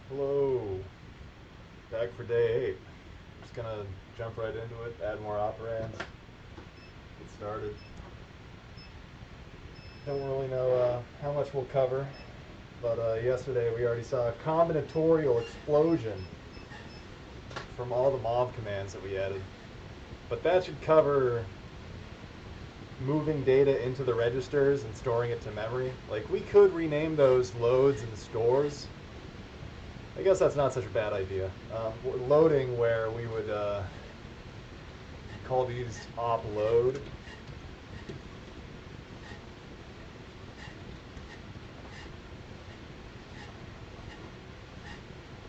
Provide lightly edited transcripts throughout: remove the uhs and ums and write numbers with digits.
Hello, back for day 8. Just gonna jump right into it, add more operands, get started. Don't really know how much we'll cover, but yesterday we already saw a combinatorial explosion from all the mov commands that we added. But that should cover moving data into the registers and storing it to memory. Like, we could rename those loads and stores. I guess that's not such a bad idea. Loading, where we would call these op load.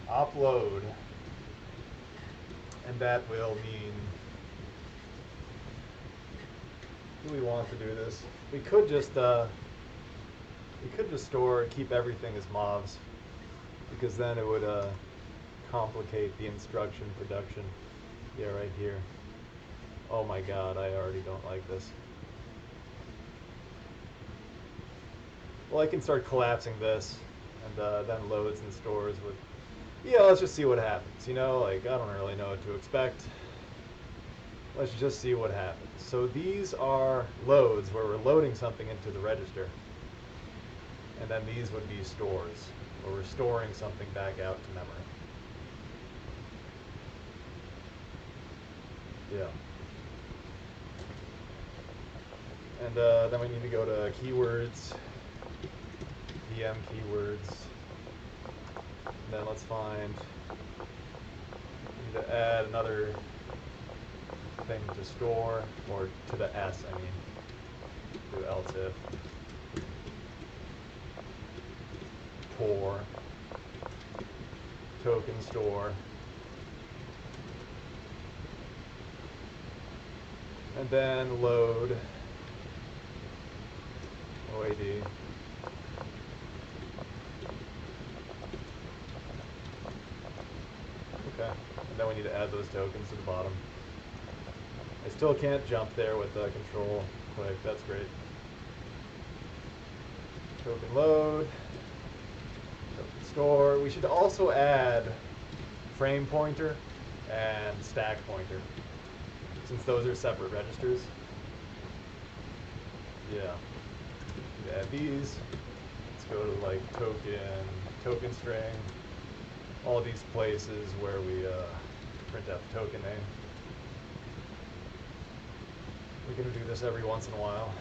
Upload, and that will mean, do we want to do this? We could just store and keep everything as mobs, because then it would complicate the instruction production. Yeah, right here. Oh my god, I already don't like this. Well, I can start collapsing this, and then loads and stores with. Yeah, let's just see what happens. You know, like, I don't really know what to expect. Let's just see what happens. So these are loads where we're loading something into the register. And then these would be stores, where we're storing something back out to memory. Yeah. And then we need to go to keywords, VM keywords. And then let's find, we need to add another thing to store, or to the S, I mean. Do else if. Tor. Token store. And then load. OAD. Okay, and then we need to add those tokens to the bottom. I still can't jump there with the control click, that's great. Token load, token store. We should also add frame pointer and stack pointer, since those are separate registers. Yeah, add these. Let's go to like token string, all these places where we print out the token name. We're going to do this every once in a while.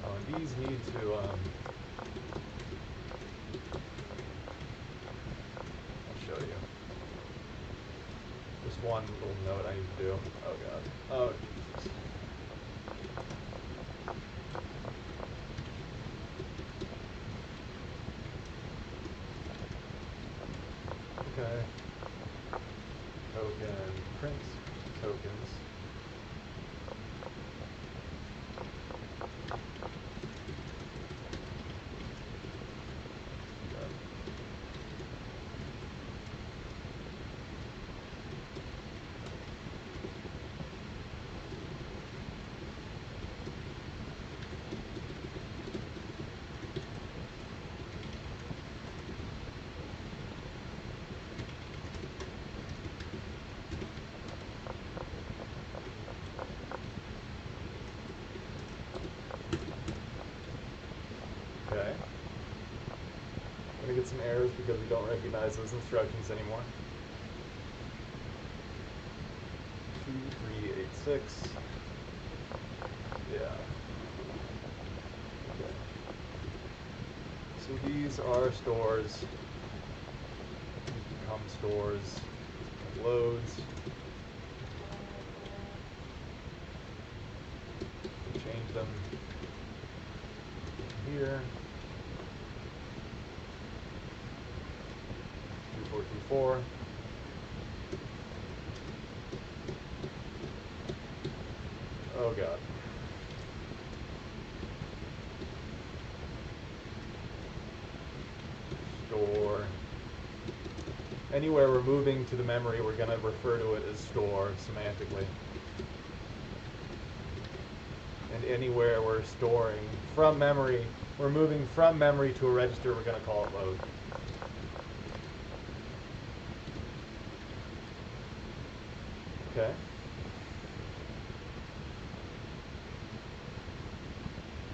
Oh, and these need to, I'll show you. Just one little note I need to do. Oh god. Oh Jesus. Okay. Token print tokens. Okay. I'm gonna get some errors because we don't recognize those instructions anymore. 2386. Yeah. Okay. So these are stores. These become stores. Loads. Change them here. 2424. Oh god. Store. Anywhere we're moving to the memory, we're going to refer to it as store semantically. And anywhere we're storing from memory, we're moving from memory to a register, we're going to call it load. Okay.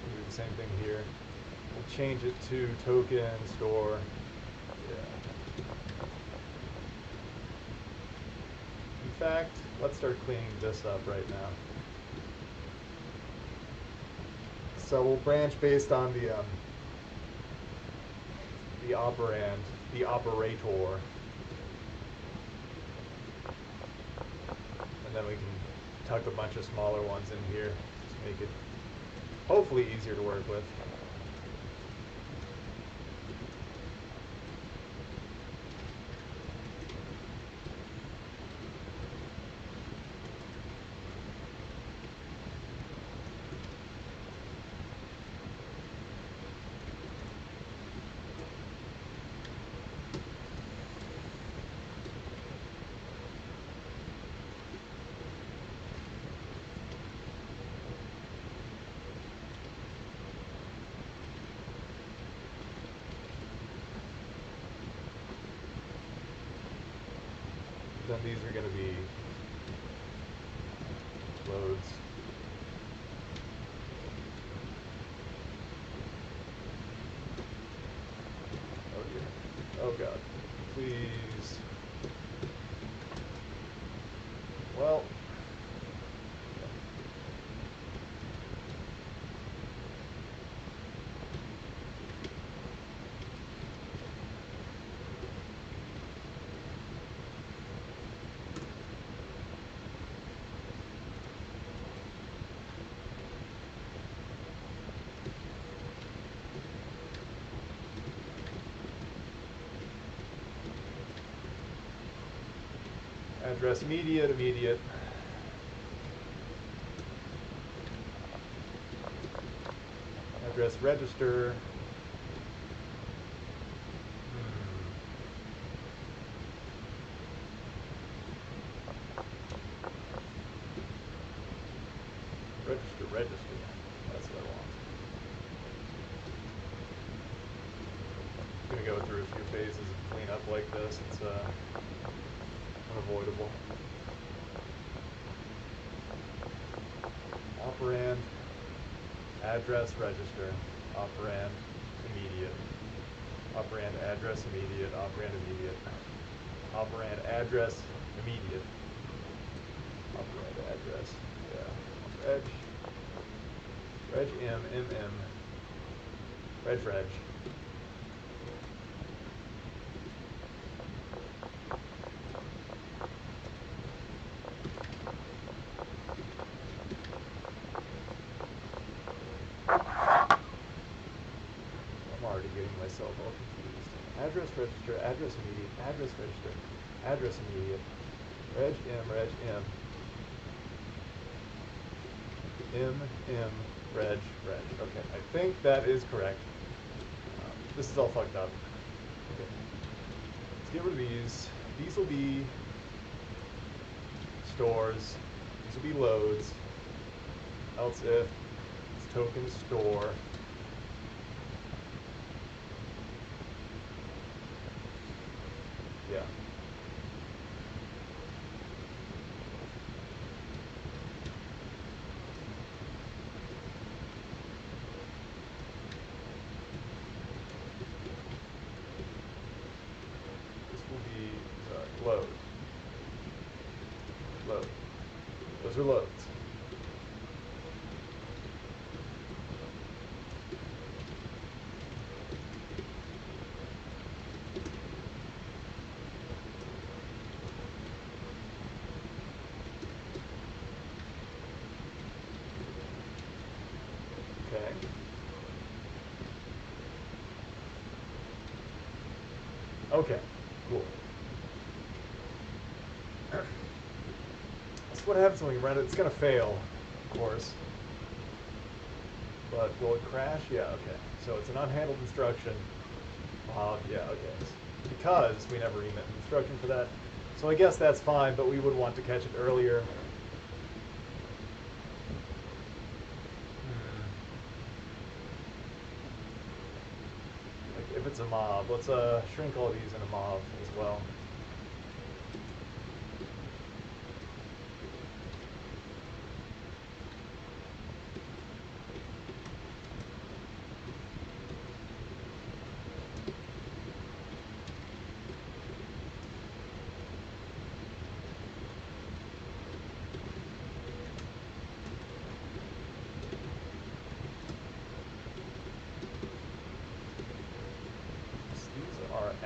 We'll do the same thing here. We'll change it to token store. Yeah. In fact, let's start cleaning this up right now. So we'll branch based on the operand, the operator, and then we can tuck a bunch of smaller ones in here to make it hopefully easier to work with. Then these are going to be loads. Oh dear. Oh god. Please. Well. Address immediate. Address register. Register. That's what I want. I'm gonna go through a few phases of cleanup like this. It's unavoidable. Operand, address register, operand immediate, operand address immediate, operand immediate, operand address immediate, operand address, yeah, reg m, reg. Myself all confused. Address register, address immediate, address register, address immediate, reg m, reg. Okay, I think that is correct. This is all fucked up. Okay. Let's get rid of these. These will be stores. These will be loads. Else if it's token store. Yeah. This will be load. Those are loads. Okay. Okay, cool. That's what happens when we run it. It's going to fail, of course. But will it crash? Yeah, okay. So it's an unhandled instruction. Yeah, okay. Because we never remit an instruction for that. So I guess that's fine, but we would want to catch it earlier. Like if it's a mob, let's shrink all these in a mob as well.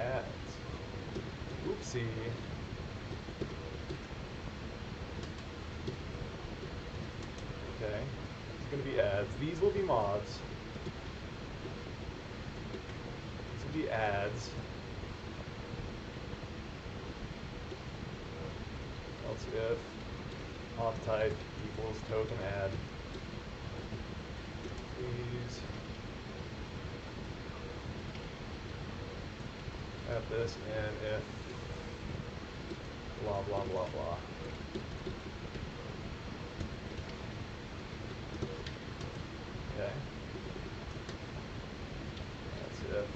adds. Oopsie. Okay, it's going to be adds. These will be mods. These will be adds. Else if mob type equals token add. Please add this in if blah blah blah blah. Okay. That's if.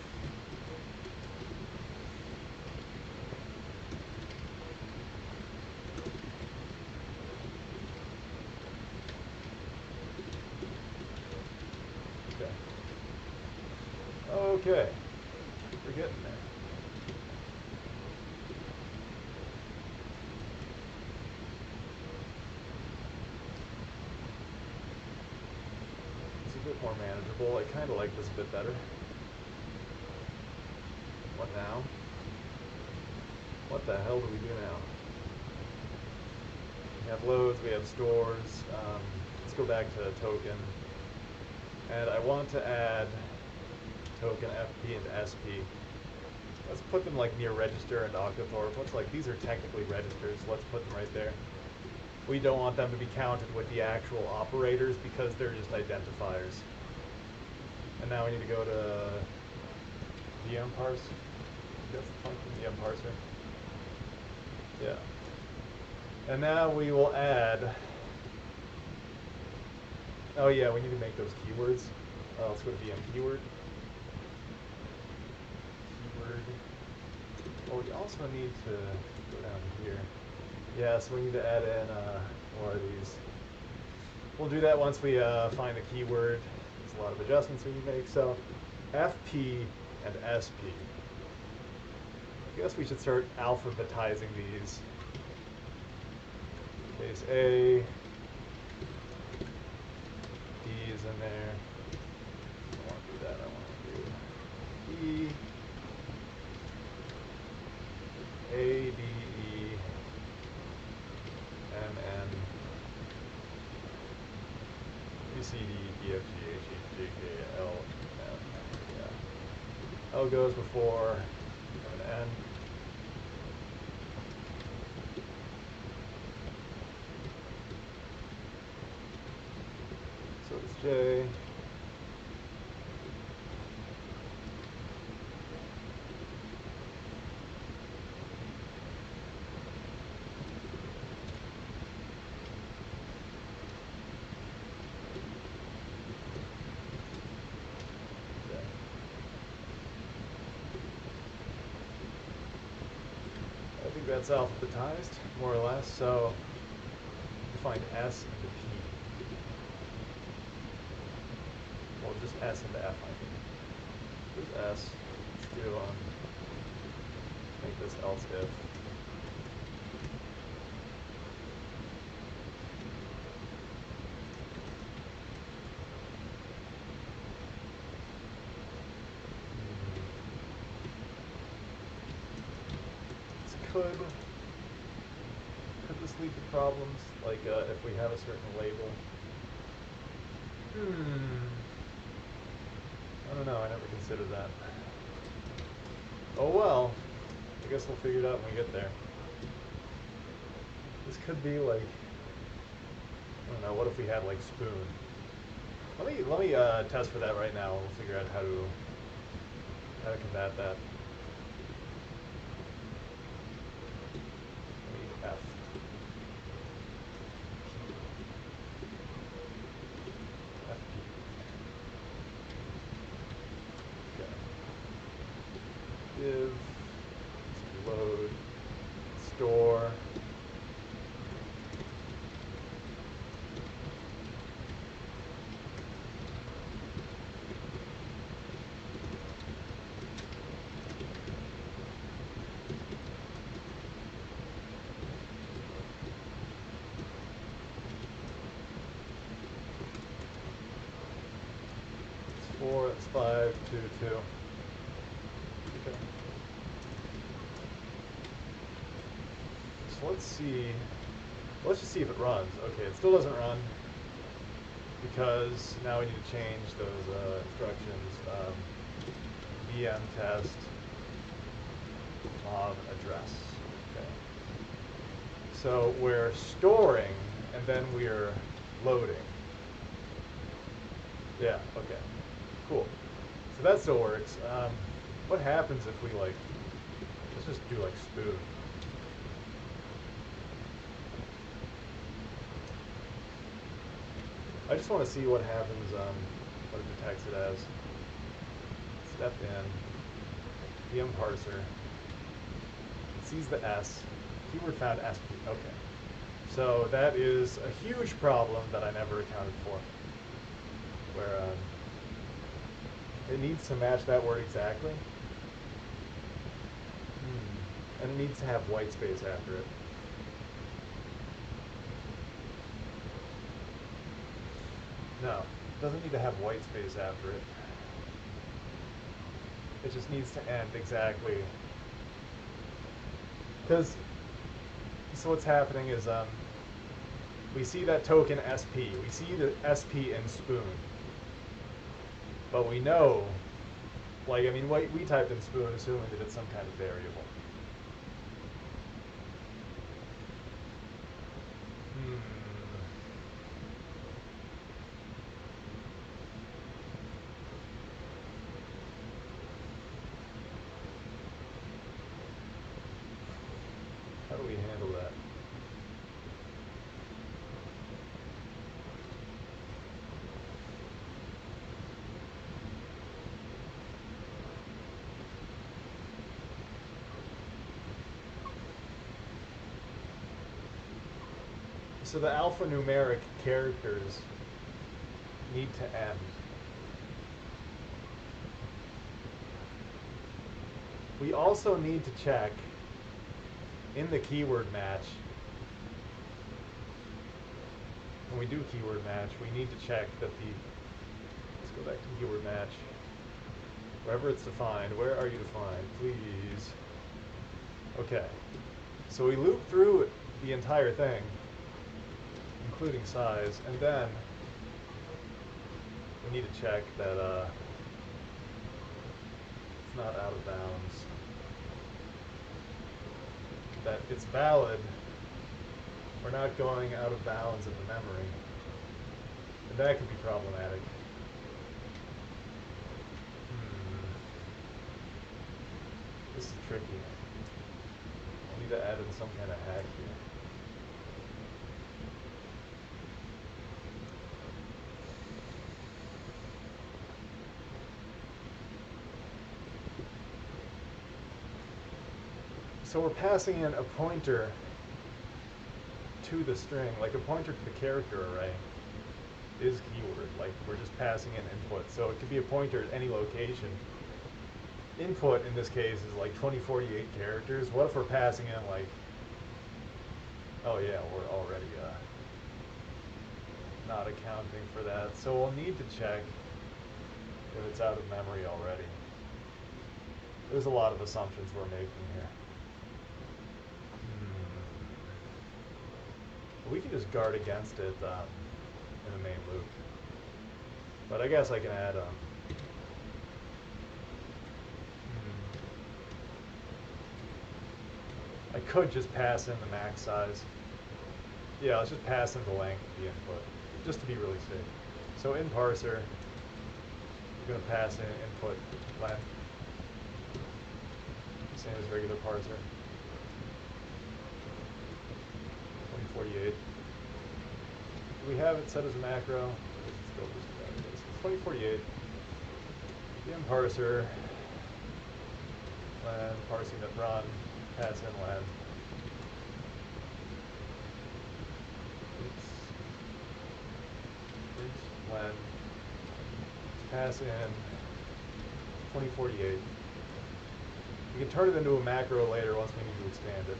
Okay, we're getting there. It's a bit more manageable. I kind of like this a bit better. What now? What the hell do we do now? We have loads, we have stores. Let's go back to token. And I want to add token FP and SP. Let's put them like near register and octothorpe. Let's like, these are technically registers. Let's put them right there. We don't want them to be counted with the actual operators because they're just identifiers. And now we need to go to VM parse. That's the function, VM parser. Yeah. And now we will add, oh yeah, we need to make those keywords. Let's go to VM keyword. Well, we also need to go down here. Yeah, so we need to add in more of these. We'll do that once we find the keyword. There's a lot of adjustments we need to make. So FP and SP. I guess we should start alphabetizing these. Case A, D is in there. I don't want to do that. I want to do E. A, B, E, M, N, B, C, D, E, F, G, H, I, J, K, L, M. Yeah. L goes before an N. So it's J. That's alphabetized, more or less, so find S into P. Well, just S into F, I think. Here's S. Let's do, make this else if. Could this lead to problems, like if we have a certain label? I don't know, I never considered that. Oh well, I guess we'll figure it out when we get there. This could be like, I don't know, what if we had like spoon? Let me test for that right now, and we'll figure out how to combat that. F. Okay. Div, load, store. That's 4, that's 5, 2, 2. Okay. so let's see. Let's just see if it runs. Okay, it still doesn't run because now we need to change those instructions. VM test mov address. Okay. So we're storing and then we're loading. Yeah, okay. Cool. So that still works. What happens if we let's just do spoon. I just want to see what happens, what it detects it as. Step in, VM parser, it sees the S, keyword found SP, okay. So that is a huge problem that I never accounted for, where it needs to match that word exactly, and it needs to have white space after it. No, it doesn't need to have white space after it. It just needs to end exactly. Because, so what's happening is, we see that token SP. We see the SP in spoon. But we know, we typed in spoon assuming that it's some kind of variable. How do we handle that? So the alphanumeric characters need to end. We also need to check in the keyword match. When we do keyword match, we need to check that let's go back to keyword match. Wherever it's defined, where are you defined? Please. Okay. So we loop through the entire thing, including size, and then we need to check that it's not out of bounds. That it's valid. We're not going out of bounds in the memory. And that could be problematic. This is tricky. I need to add in some kind of hack here. So we're passing in a pointer to the string, like a pointer to the character array is keyword. Like we're just passing in input. So it could be a pointer at any location. Input in this case is 2048 characters. What if we're passing in oh yeah, we're already not accounting for that. So we'll need to check if it's out of memory already. There's a lot of assumptions we're making here. We can just guard against it in the main loop. But I guess I can add I could just pass in the max size. Yeah, let's just pass in the length of the input, just to be really safe. So in parser, we're going to pass in input length, same as regular parser. 2048. Do we have it set as a macro? It's still just that it is. 2048. VM parser. Len, parsing that run. Pass in len. Oops. Len. Pass in 2048. We can turn it into a macro later once we need to expand it.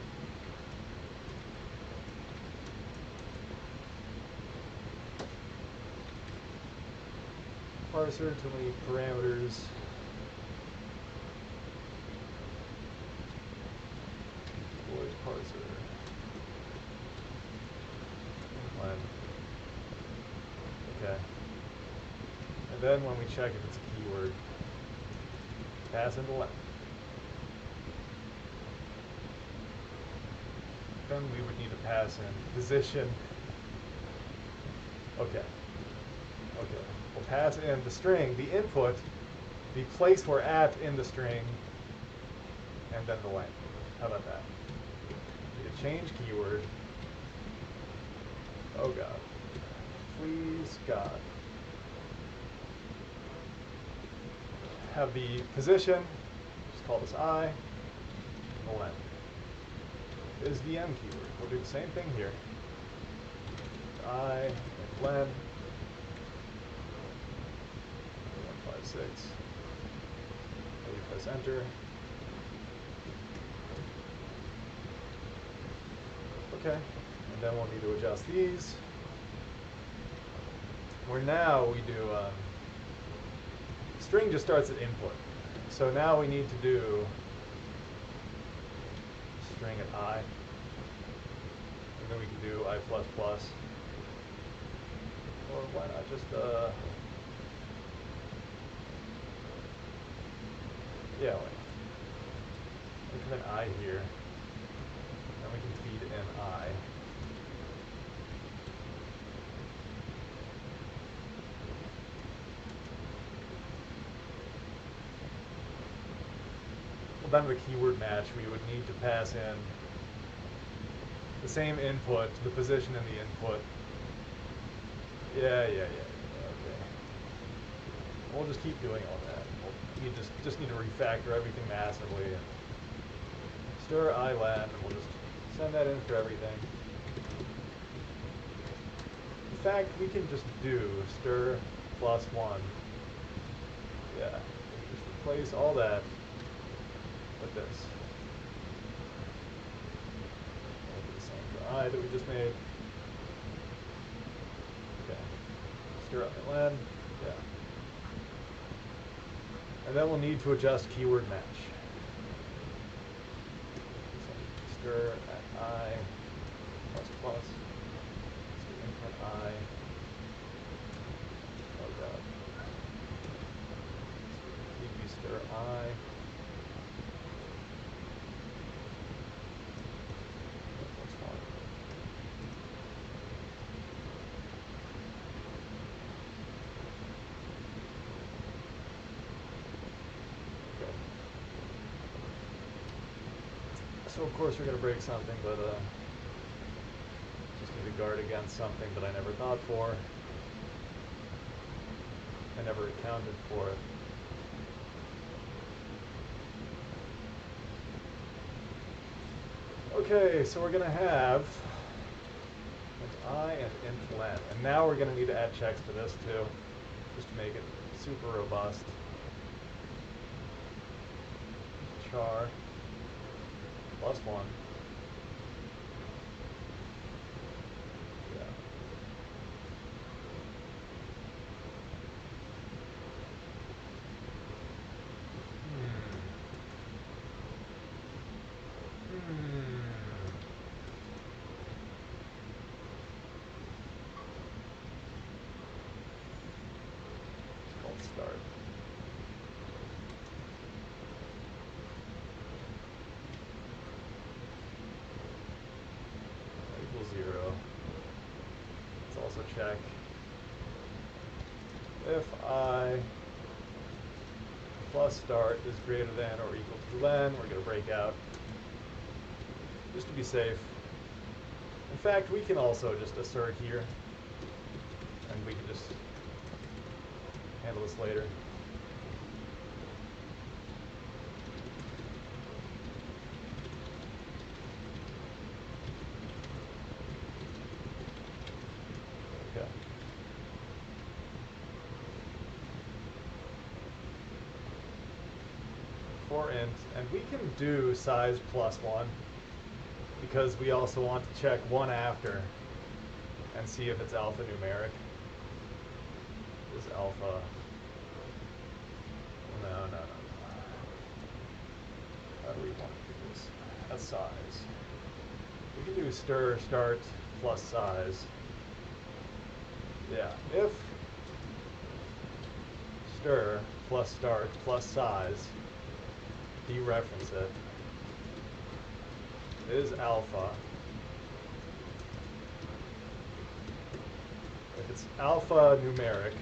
Parser, too many parameters. Void parser. then when we check if it's a keyword, pass in the len. Then we would need to pass in position. Okay. Okay. We'll pass in the string, the input, the place we're at in the string, and then the length. How about that? Need to change keyword. Oh God. Please God. Have the position, just call this I, and the length is the M keyword. We'll do the same thing here. I, and len, 156. We press enter. Okay, and then we'll need to adjust these. Where now we do, string just starts at input. So now we need to do string at I. And then we can do I++. Or why not just, yeah, wait. We can put an I here. And we can feed in I. Well, then the keyword match, we would need to pass in the same input, the position in the input. Yeah, okay. We'll just keep doing all that. You just need to refactor everything massively. And stir I len, and we'll just send that in for everything. In fact, we can just do stir +1. Yeah, we just replace all that with this. We'll do the same for I that we just made. Okay. Stir up my len. Yeah. And then we'll need to adjust keyword match. So stir at I ++. Input I. Oh God. Keep stir I. So of course we're going to break something, but just need to guard against something that I never thought for. I never accounted for it. Okay, so we're going to have int I and int len. And now we're going to need to add checks to this too, just to make it super robust. Char. +1. Yeah. It's called start. Equals 0. Let's also check if I plus start is greater than or equal to len. We're going to break out just to be safe. In fact, we can also just assert here, and we can just handle this later. Okay. For int, and we can do size +1 because we also want to check one after and see if it's alphanumeric. Is alpha? No. How do we want to do this? As size. We can do stir start plus size. Yeah, if stir plus start plus size, dereference it, is alpha. If it's alpha numeric,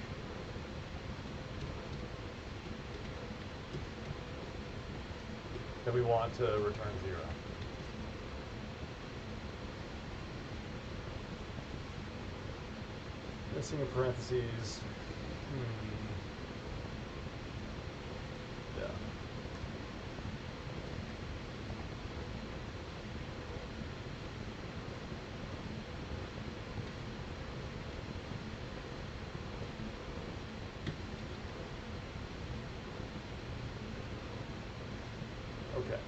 then we want to return 0. Missing in parentheses. Yeah. Okay.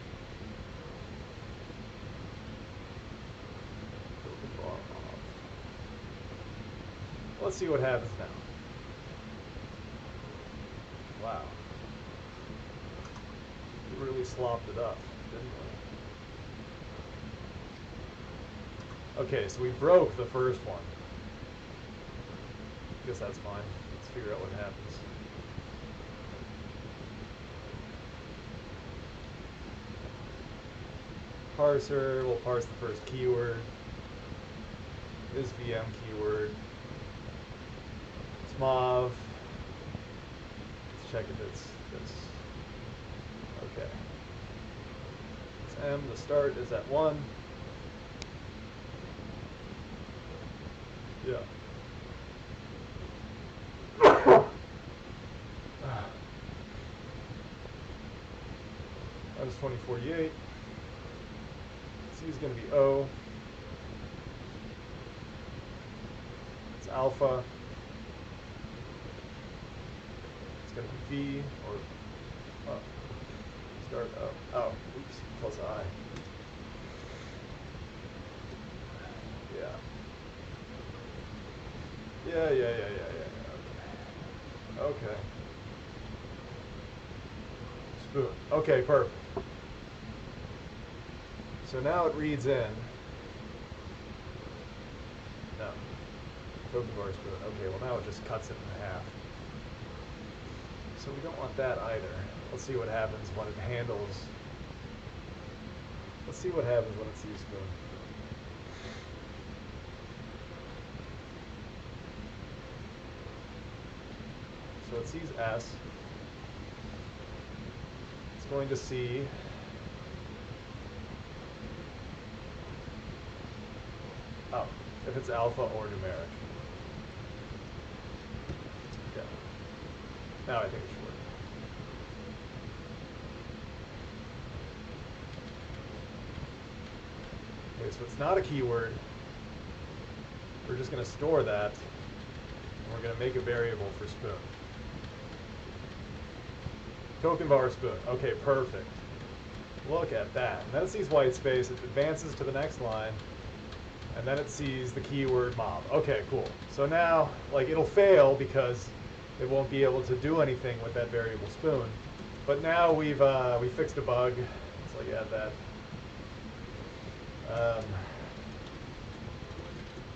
Let's see what happens now. Wow. We really slopped it up, didn't we? Okay, so we broke the first one. Guess that's fine. Let's figure out what happens. Parser, we'll parse the first keyword. This VM keyword. It's mauve. Let's check if it's this. Okay. It's M, the start is at 1. Yeah. That was 2048. C is going to be O. It's alpha. It's going to be V or start O. Oh, oops, plus I. Yeah. Okay. Spoon. Okay, perfect. So now it reads in. No. Token bar spoon. Okay, well now it just cuts it in half. So we don't want that either. Let's see what happens when it handles. Let's see what happens when it sees spoon. So it sees S. It's going to see if it's alpha or numeric. Yeah. Now I think it should work. Okay, so it's not a keyword. We're just going to store that, and we're going to make a variable for spoon. Token bar spoon. Okay, perfect. Look at that. And then it sees white space. It advances to the next line. And then it sees the keyword mob. Okay, cool. So now, like, it'll fail because it won't be able to do anything with that variable spoon. But now we fixed a bug. So you add that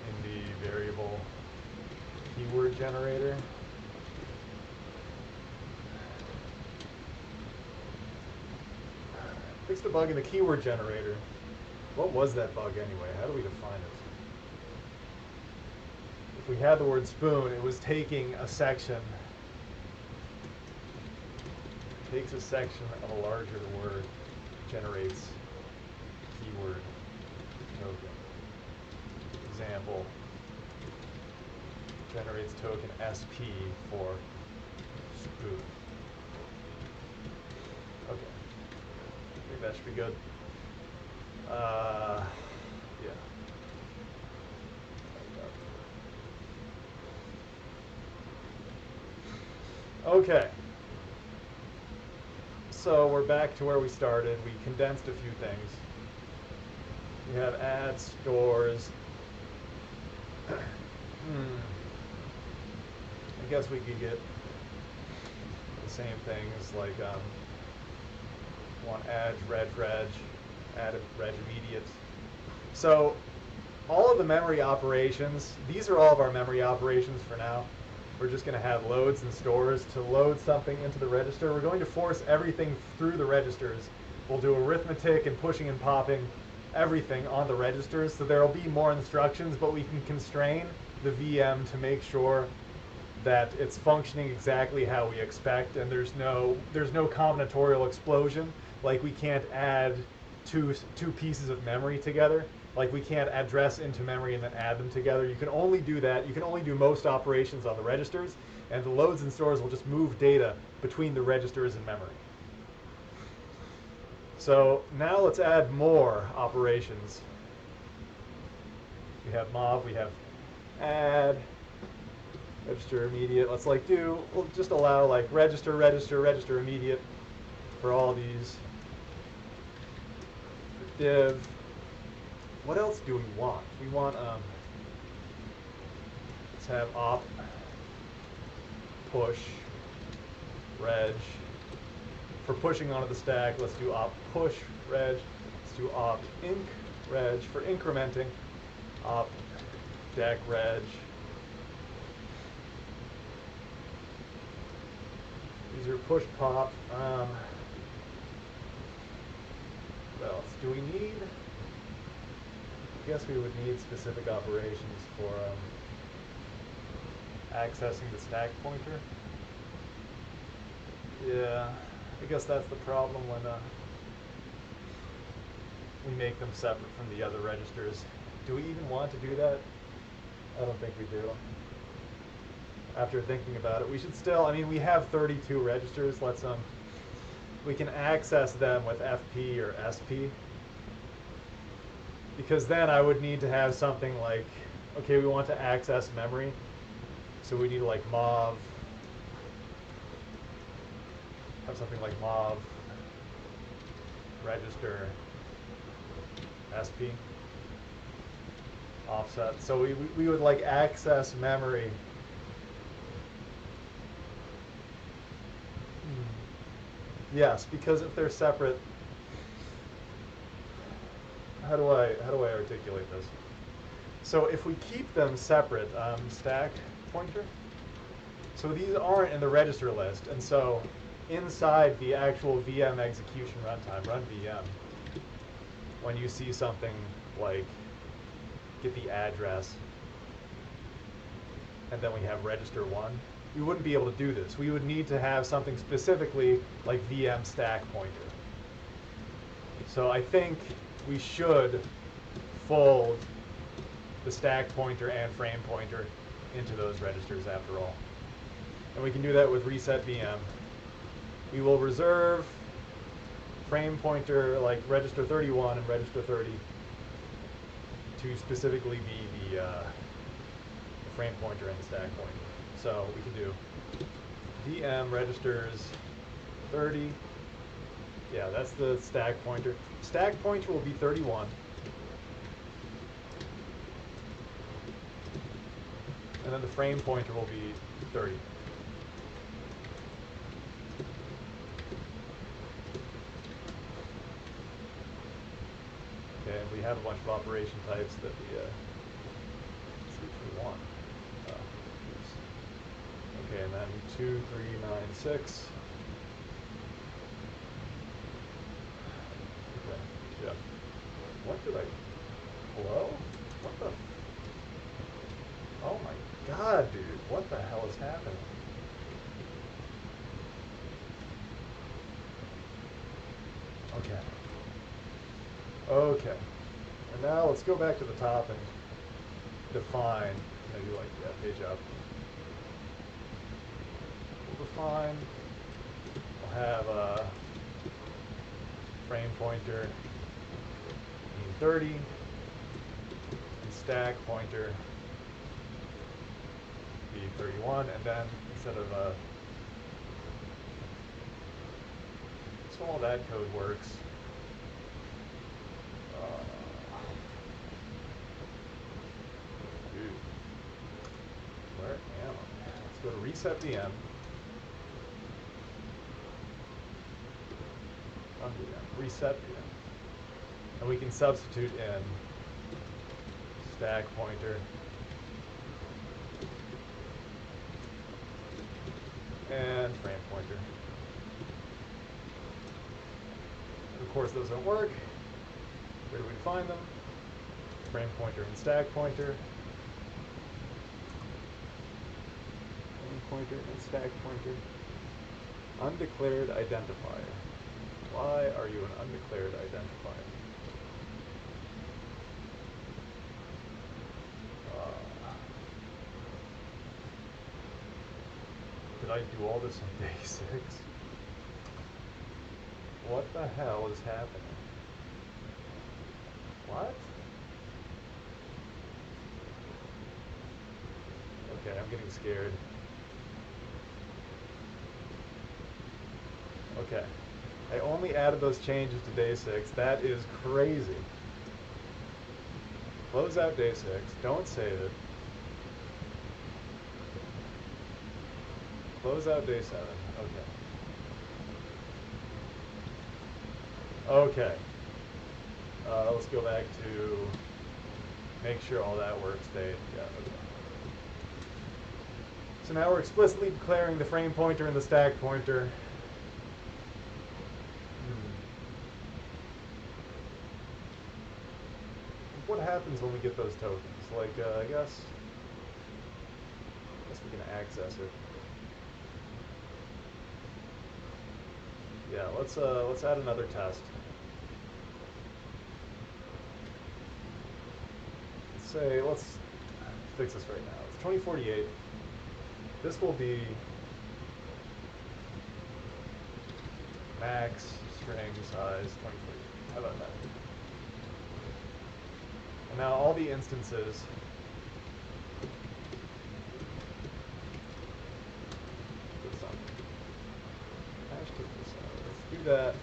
in the variable keyword generator. Fixed a bug in the keyword generator. What was that bug anyway? How do we define it? If we had the word spoon, it was taking a section, takes a section of a larger word, generates keyword token. Example, generates token SP for spoon. Okay, I think that should be good. Yeah. Okay. So we're back to where we started. We condensed a few things. We have ads, stores. I guess we could get the same things like want add, reg, add reg immediate. So all of the memory operations, these are all of our memory operations for now. we're just going to have loads and stores to load something into the register. We're going to force everything through the registers. We'll do arithmetic and pushing and popping everything on the registers, so there will be more instructions, but we can constrain the VM to make sure that it's functioning exactly how we expect, and there's no combinatorial explosion. Like, we can't add two pieces of memory together. Like, we can't address into memory and then add them together. You can only do that. You can only do most operations on the registers, and the loads and stores will just move data between the registers and memory. So now let's add more operations. We have mov, we have add, register immediate. Let's we'll just allow like register, register, register immediate for all these. For div. What else do we want? We want, let's have op, push, reg. For pushing onto the stack, let's do op push reg. Let's do op inc reg. For incrementing, op dec reg. These are push pop. What else do we need? I guess we would need specific operations for accessing the stack pointer. Yeah. I guess that's the problem when we make them separate from the other registers. Do we even want to do that? I don't think we do. After thinking about it, we should still, I mean, we have 32 registers. Let's, we can access them with FP or SP. Because then I would need to have something like, okay, we want to access memory. So we need like mov. Have something like mov register SP offset. So we would like access memory. Yes, because if they're separate, how do I articulate this? So if we keep them separate, stack pointer. So these aren't in the register list, and so inside the actual VM execution runtime, run VM, when you see something like get the address, and then we have register 1, we wouldn't be able to do this. We would need to have something specifically like VM stack pointer. So I think we should fold the stack pointer and frame pointer into those registers after all. And we can do that with reset VM. We will reserve frame pointer like register 31 and register 30 to specifically be the frame pointer and the stack pointer. So we can do VM registers 30. Yeah, that's the stack pointer. Stack pointer will be 31. And then the frame pointer will be 30. Okay, and we have a bunch of operation types that we see which we want. Okay, and then 2, 3, 9, 6. Okay, yeah. What did I... Hello? What the... Oh my god, dude. What the hell is happening? Okay. Okay. And now let's go back to the top and define, maybe like, yeah, page up. We'll define, we'll have a frame pointer being 30, and stack pointer be 31, and then instead of so all that code works. Dude, where am I? Let's go to reset VM. Run VM, reset VM, and we can substitute in stack pointer and frame pointer. And of course those don't work. Where do we define them? Frame pointer and stack pointer. Frame pointer and stack pointer. Undeclared identifier. Why are you an undeclared identifier? Did I do all this on day 6? What the hell is happening? What? Okay, I'm getting scared. Okay. I only added those changes to day 6. That is crazy. Close out day 6. Don't save it. Close out day 7. Okay. Okay. Let's go back to make sure all that works. Yeah, okay. So now we're explicitly declaring the frame pointer and the stack pointer. What happens when we get those tokens? Like, I guess we can access it. Yeah, let's add another test. Let's fix this right now. It's 2048. This will be max string size 2048. How about that? And now all the instances let's do that.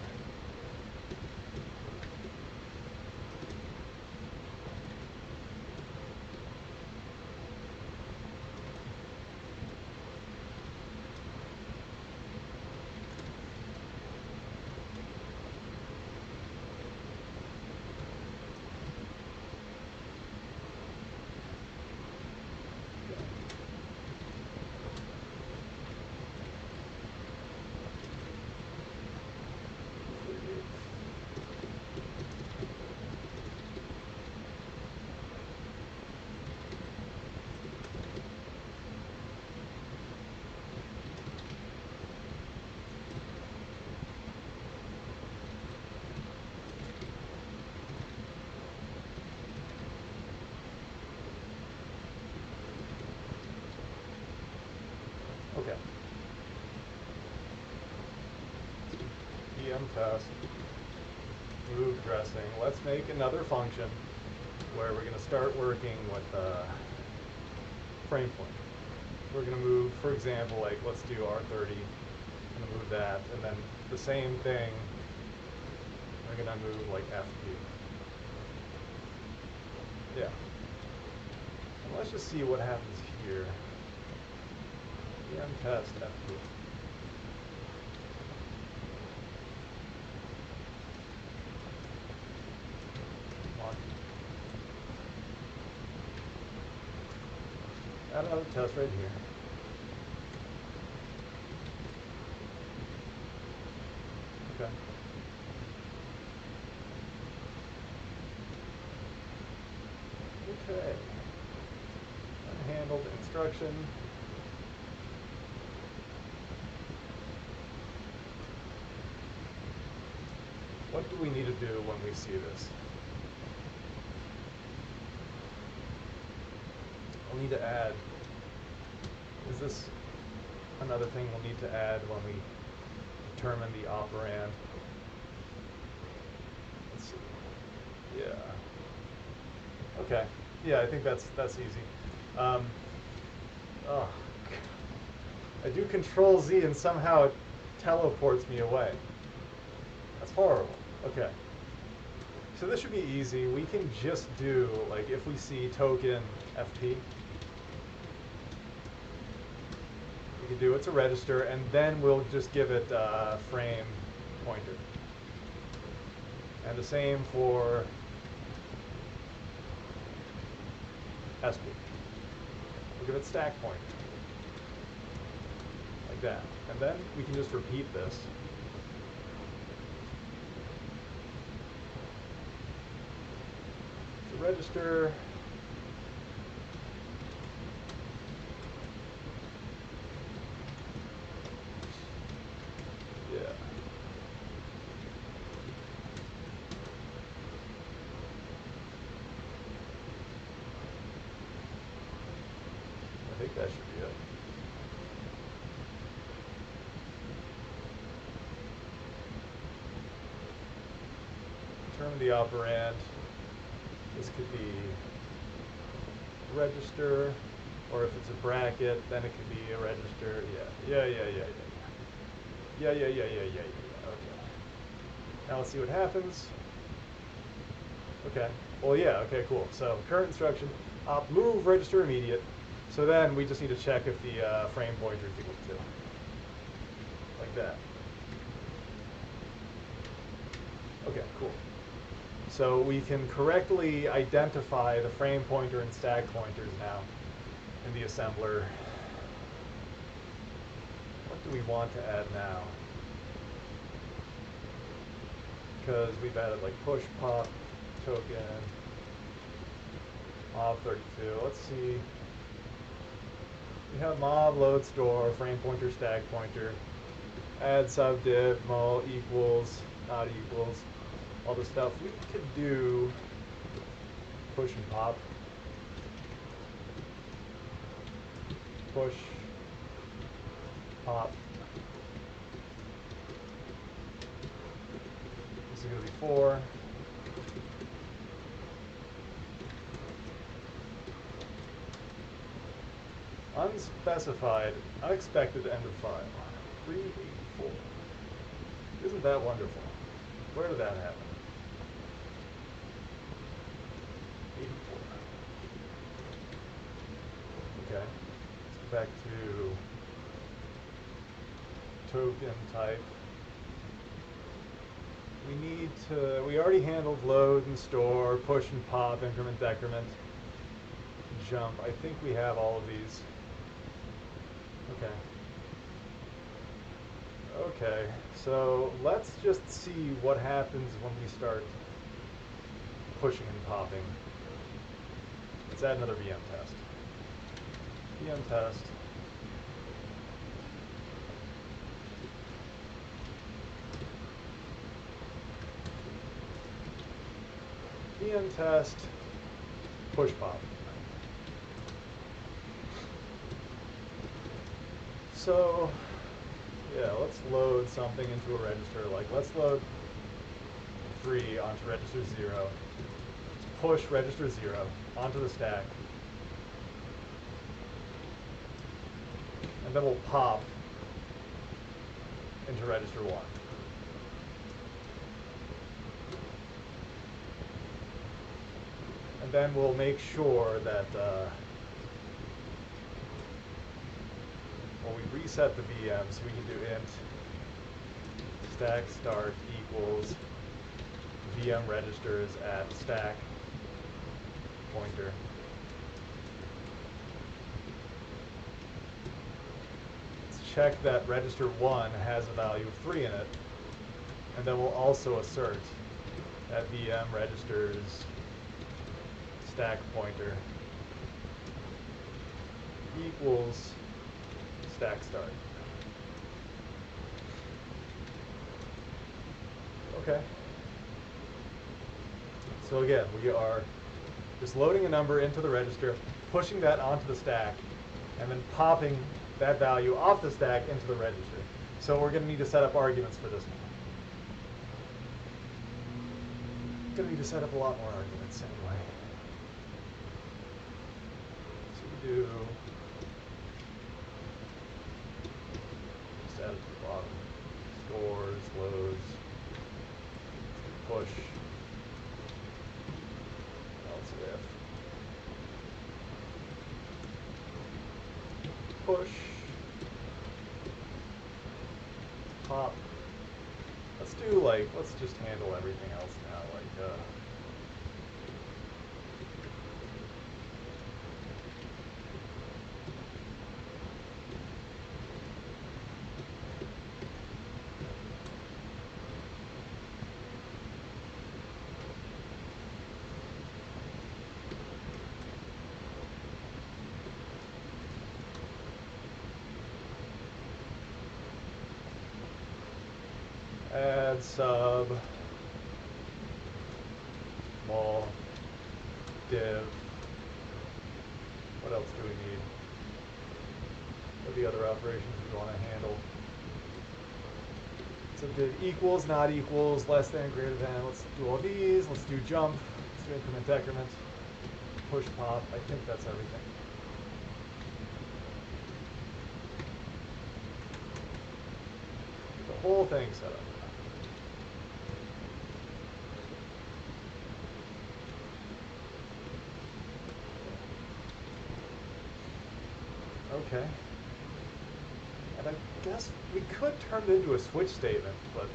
Okay. EM test. Move dressing. Let's make another function where we're going to start working with frame point. We're going to move, for example, like let's do R30. I'm going to move that, and then the same thing. We're going to move like FP. Yeah. And let's just see what happens here. EM test FP. Add another test right here. Okay. Okay. Unhandled instruction. What do we need to do when we see this? We'll need to add, is this another thing we'll need to add when we determine the operand? Let's see. Yeah. Okay. Yeah, I think that's easy. Oh, I do Control Z and somehow it teleports me away. That's horrible. Okay. So this should be easy. We can just do, like, if we see token FP, we can do it's a register, and then we'll just give it frame pointer. And the same for SP. We'll give it stack pointer. Like like that. And then we can just repeat this. The register. Yeah. I think that should be it. Determine the operand. This could be register, or if it's a bracket, then it could be a register. Yeah. Okay. Now let's see what happens. Okay. Well, yeah. Okay. Cool. So current instruction: op move register immediate. So then we just need to check if the frame pointer is equal to 2. Like that. Okay, cool. So we can correctly identify the frame pointer and stack pointers now in the assembler. What do we want to add now? Because we've added like push, pop, token, mob 32. Let's see. We have mob, load, store, frame pointer, stack pointer, add, subdiv, mul, equals, not equals, all the stuff. We could do push and pop. Push, pop. This is going to be 4. Unspecified, unexpected end of file. 384. Isn't that wonderful? Where did that happen? 84. Okay. Let's go back to token type. We already handled load and store, push and pop, increment, decrement, jump. I think we have all of these. Okay, so let's just see what happens when we start pushing and popping. Let's add another VM test. VM test. VM test, push pop. So, yeah, let's load something into a register. Like, let's load 3 onto register 0. Let's push register 0 onto the stack. And then we'll pop into register 1. And then we'll make sure that when we reset the VMs, we can do int stack start equals VM registers at stack pointer. Let's check that register 1 has a value of 3 in it, and then we'll also assert that VM registers stack pointer equals stack start. Okay. So again, we are just loading a number into the register, pushing that onto the stack, and then popping that value off the stack into the register. So we're going to need to set up arguments for this one. Going to need to set up a lot more arguments anyway. So we do just add it to the bottom. Stores, loads, push, else if, push, pop. Let's just handle everything else now, add sub mul div. What else do we need? What are the other operations we want to handle? So div equals, not equals, less than, greater than. Let's do all these. Let's do jump. Let's do increment, decrement, push, pop. I think that's everything. The whole thing set up. Okay. And I guess we could turn it into a switch statement, but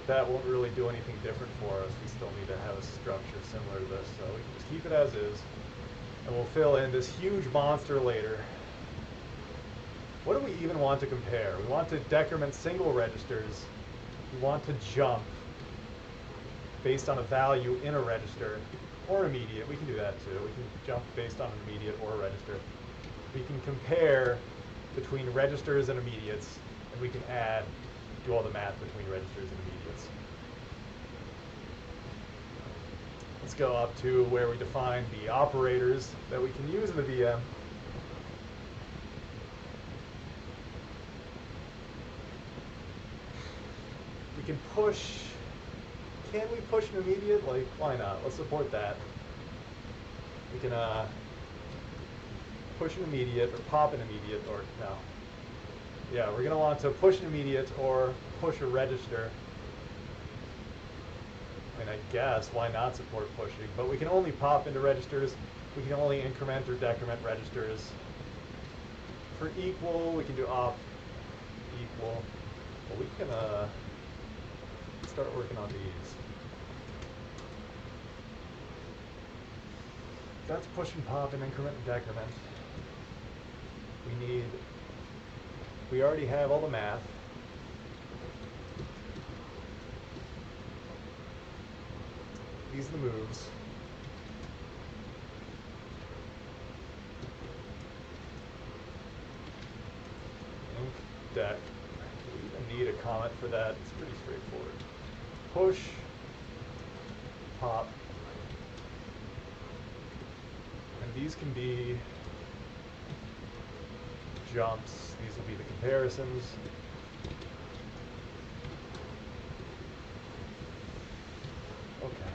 that won't really do anything different for us. We still need to have a structure similar to this, so we can just keep it as is. And we'll fill in this huge monster later. What do we even want to compare? We want to decrement single registers. We want to jump based on a value in a register or immediate. We can do that too. We can jump based on an immediate or a register. We can compare between registers and immediates, and we can do all the math between registers and immediates. Let's go up to where we define the operators that we can use in the VM. We can push. Can we push an immediate? Like, why not? Let's support that. We can push an immediate or pop an immediate, or no. Yeah, we're going to want to push an immediate or push a register. I mean, I guess, why not support pushing? But we can only pop into registers. We can only increment or decrement registers. For equal, we can do op equal. Well, we can start working on these. That's push and pop and increment and decrement. We already have all the math. These are the moves. Inc, dec. Do we even need a comment for that? It's pretty straightforward. Push, pop. And these can be jumps. These will be the comparisons. Okay.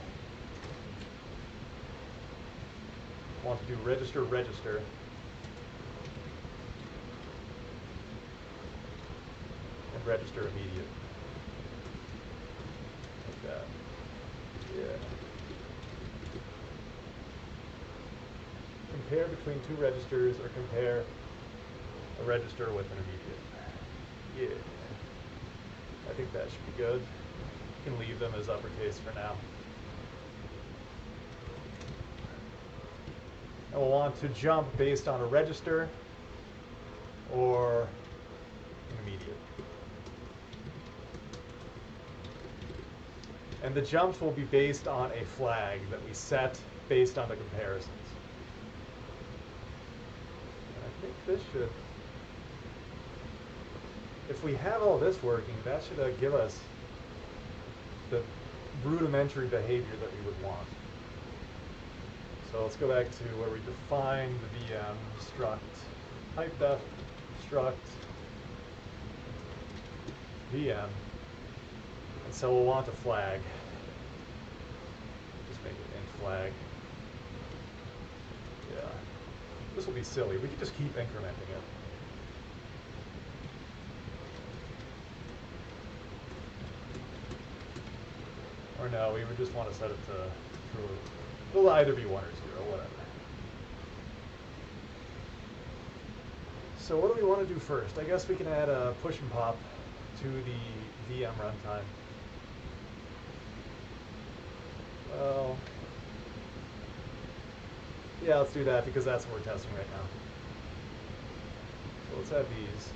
Want to do register, register. And register immediate. Like that. Yeah. Compare between two registers, or compare a register with an immediate. Yeah. I think that should be good. You can leave them as uppercase for now. And we'll want to jump based on a register or an immediate. And the jumps will be based on a flag that we set based on the comparisons. And I think this should, if we have all this working, that should give us the rudimentary behavior that we would want. So let's go back to where we define the VM struct, type def struct VM, and so we'll want a flag. Just make it int flag. Yeah, this will be silly. We could just keep incrementing it. Or no, we would just want to set it to true. It'll either be 1 or 0, whatever. So what do we want to do first? I guess we can add a push and pop to the VM runtime. Well, yeah, let's do that because that's what we're testing right now. So let's add these.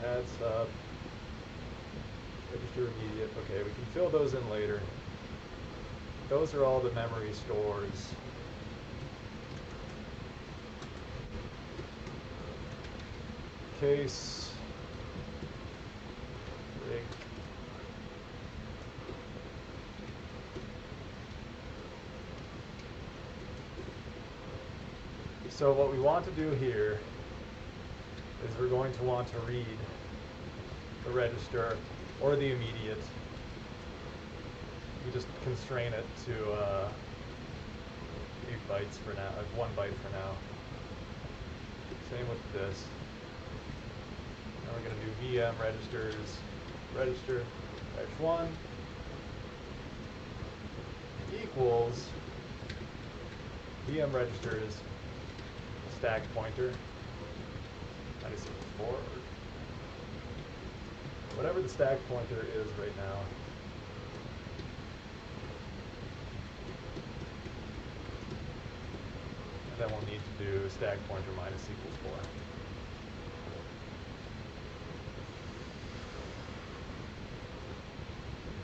Add sub, register immediate. Okay, we can fill those in later. Those are all the memory stores. Case, rig, So what we want to do here is we're going to want to read the register or the immediate. We just constrain it to 8 bytes for now, 1 byte for now. Same with this. Now we're going to do VM registers, register x1 equals VM registers stack pointer minus equals 4, or whatever the stack pointer is right now. And then we'll need to do stack pointer minus equals 4.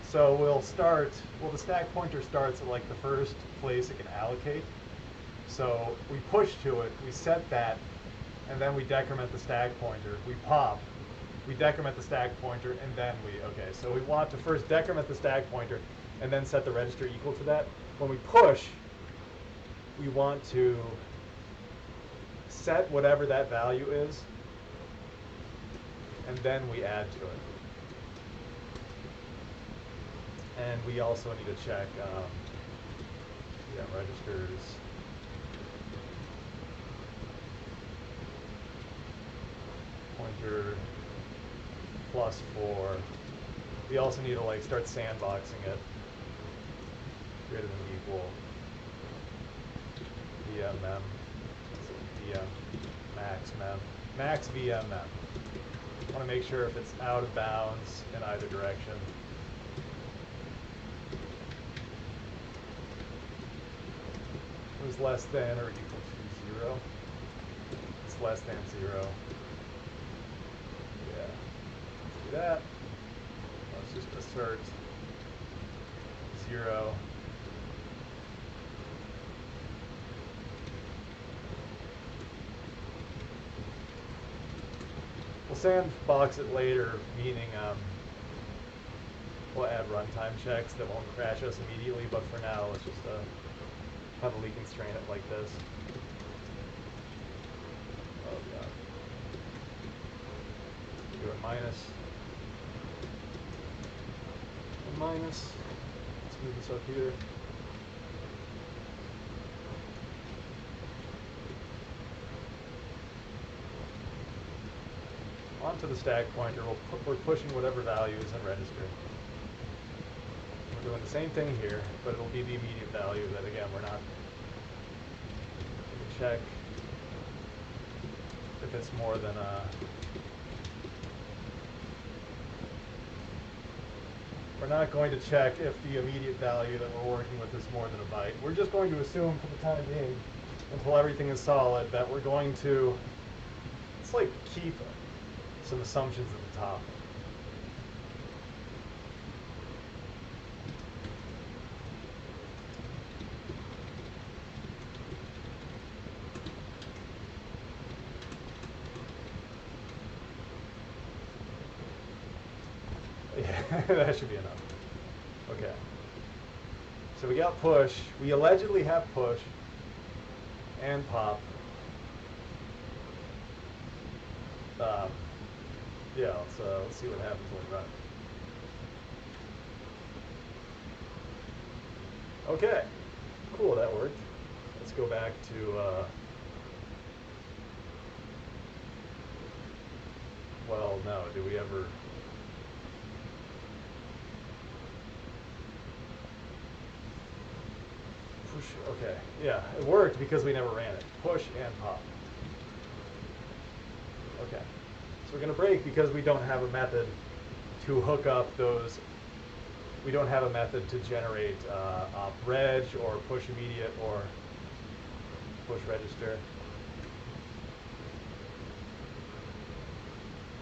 So we'll start, well, the stack pointer starts at like the first place it can allocate. So we push to it, we set that, and then we decrement the stack pointer. We pop, we decrement the stack pointer, and then okay, so we want to first decrement the stack pointer and then set the register equal to that. When we push, we want to set whatever that value is, and then we add to it. And we also need to check registers. Pointer plus 4. We also need to like start sandboxing it. Greater than equal VM mem. So VM max mem. Max VM mem. I want to make sure if it's out of bounds in either direction. It was less than or equal to 0. It's less than 0. Yeah. Let's do that. Let's just assert 0. We'll sandbox it later, meaning we'll add runtime checks that won't crash us immediately, but for now, let's just heavily constrain it like this. Oh god. Do a minus. A minus. Let's move this up here. Onto the stack pointer, we're pushing whatever value is in register. We're doing the same thing here, but it'll be the immediate value that, again, we're not. We can check if it's more than we're not going to check if the immediate value that we're working with is more than a byte. We're just going to assume for the time being, until everything is solid, that we're going to, it's like keep some assumptions at the top. Yeah, that should be enough. Okay. So we got push. We allegedly have push and pop. Yeah, let's see what happens when we run it. Okay, cool, that worked. Let's go back to, well, no, do we ever... Push, okay, yeah, it worked because we never ran it. Push and pop. Okay. So we're going to break because we don't have a method to hook up those. We don't have a method to generate op reg or push immediate or push register.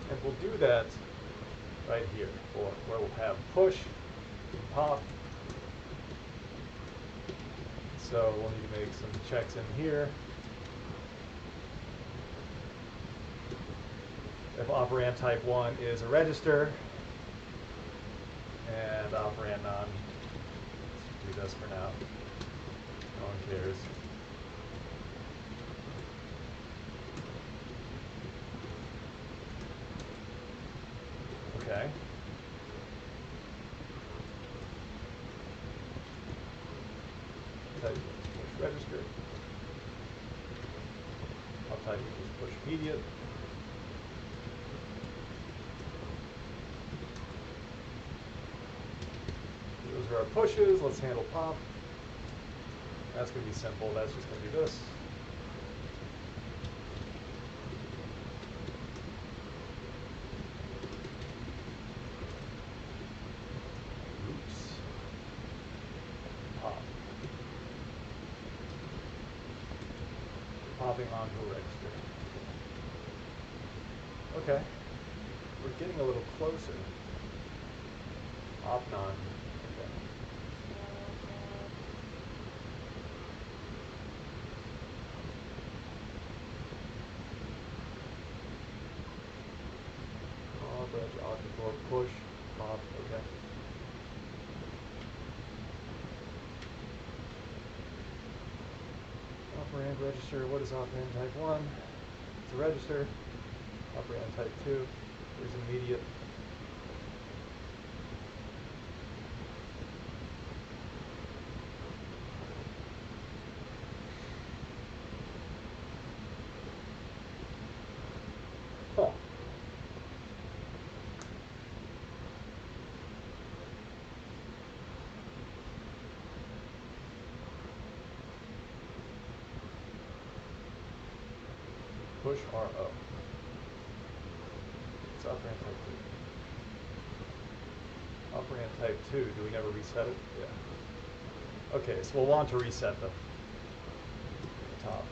And we'll do that right here, where we'll have push, pop. So we'll need to make some checks in here. If operand type 1 is a register, and operand none, let's do this for now, no one cares. Okay. Type push register. I'll type just push immediate. Those are our pushes. Let's handle pop. That's going to be simple. That's just going to be this. Oops. Pop. Popping onto a register. Okay. We're getting a little closer. Op non. Okay. Bridge, octacore, push, pop, okay. Operand register, what is operand type 1? It's a register. Operand type 2, there's immediate. Huh. Push RO. It's operand type 2. Operand type 2, do we never reset it? Yeah. Okay, so we'll want to reset the top.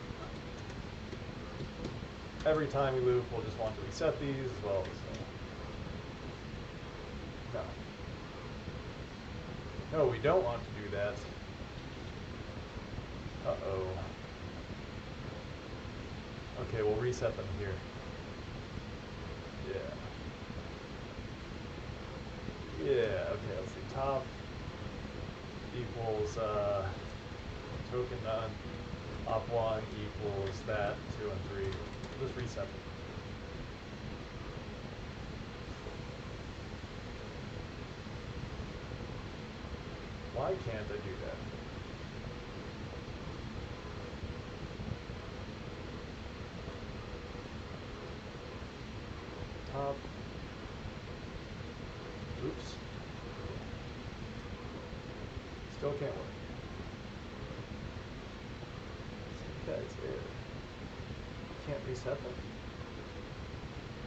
Every time we loop, we'll just want to reset these as well as no. No, we don't want to do that. Uh-oh. Okay, we'll reset them here. Yeah. Yeah, okay, let's see. Top equals token none. Op 1 equals that, 2 and 3. We'll just reset them. Why can't I do that? Top. Oops. Still can't work. Okay, it's there. Can't reset them.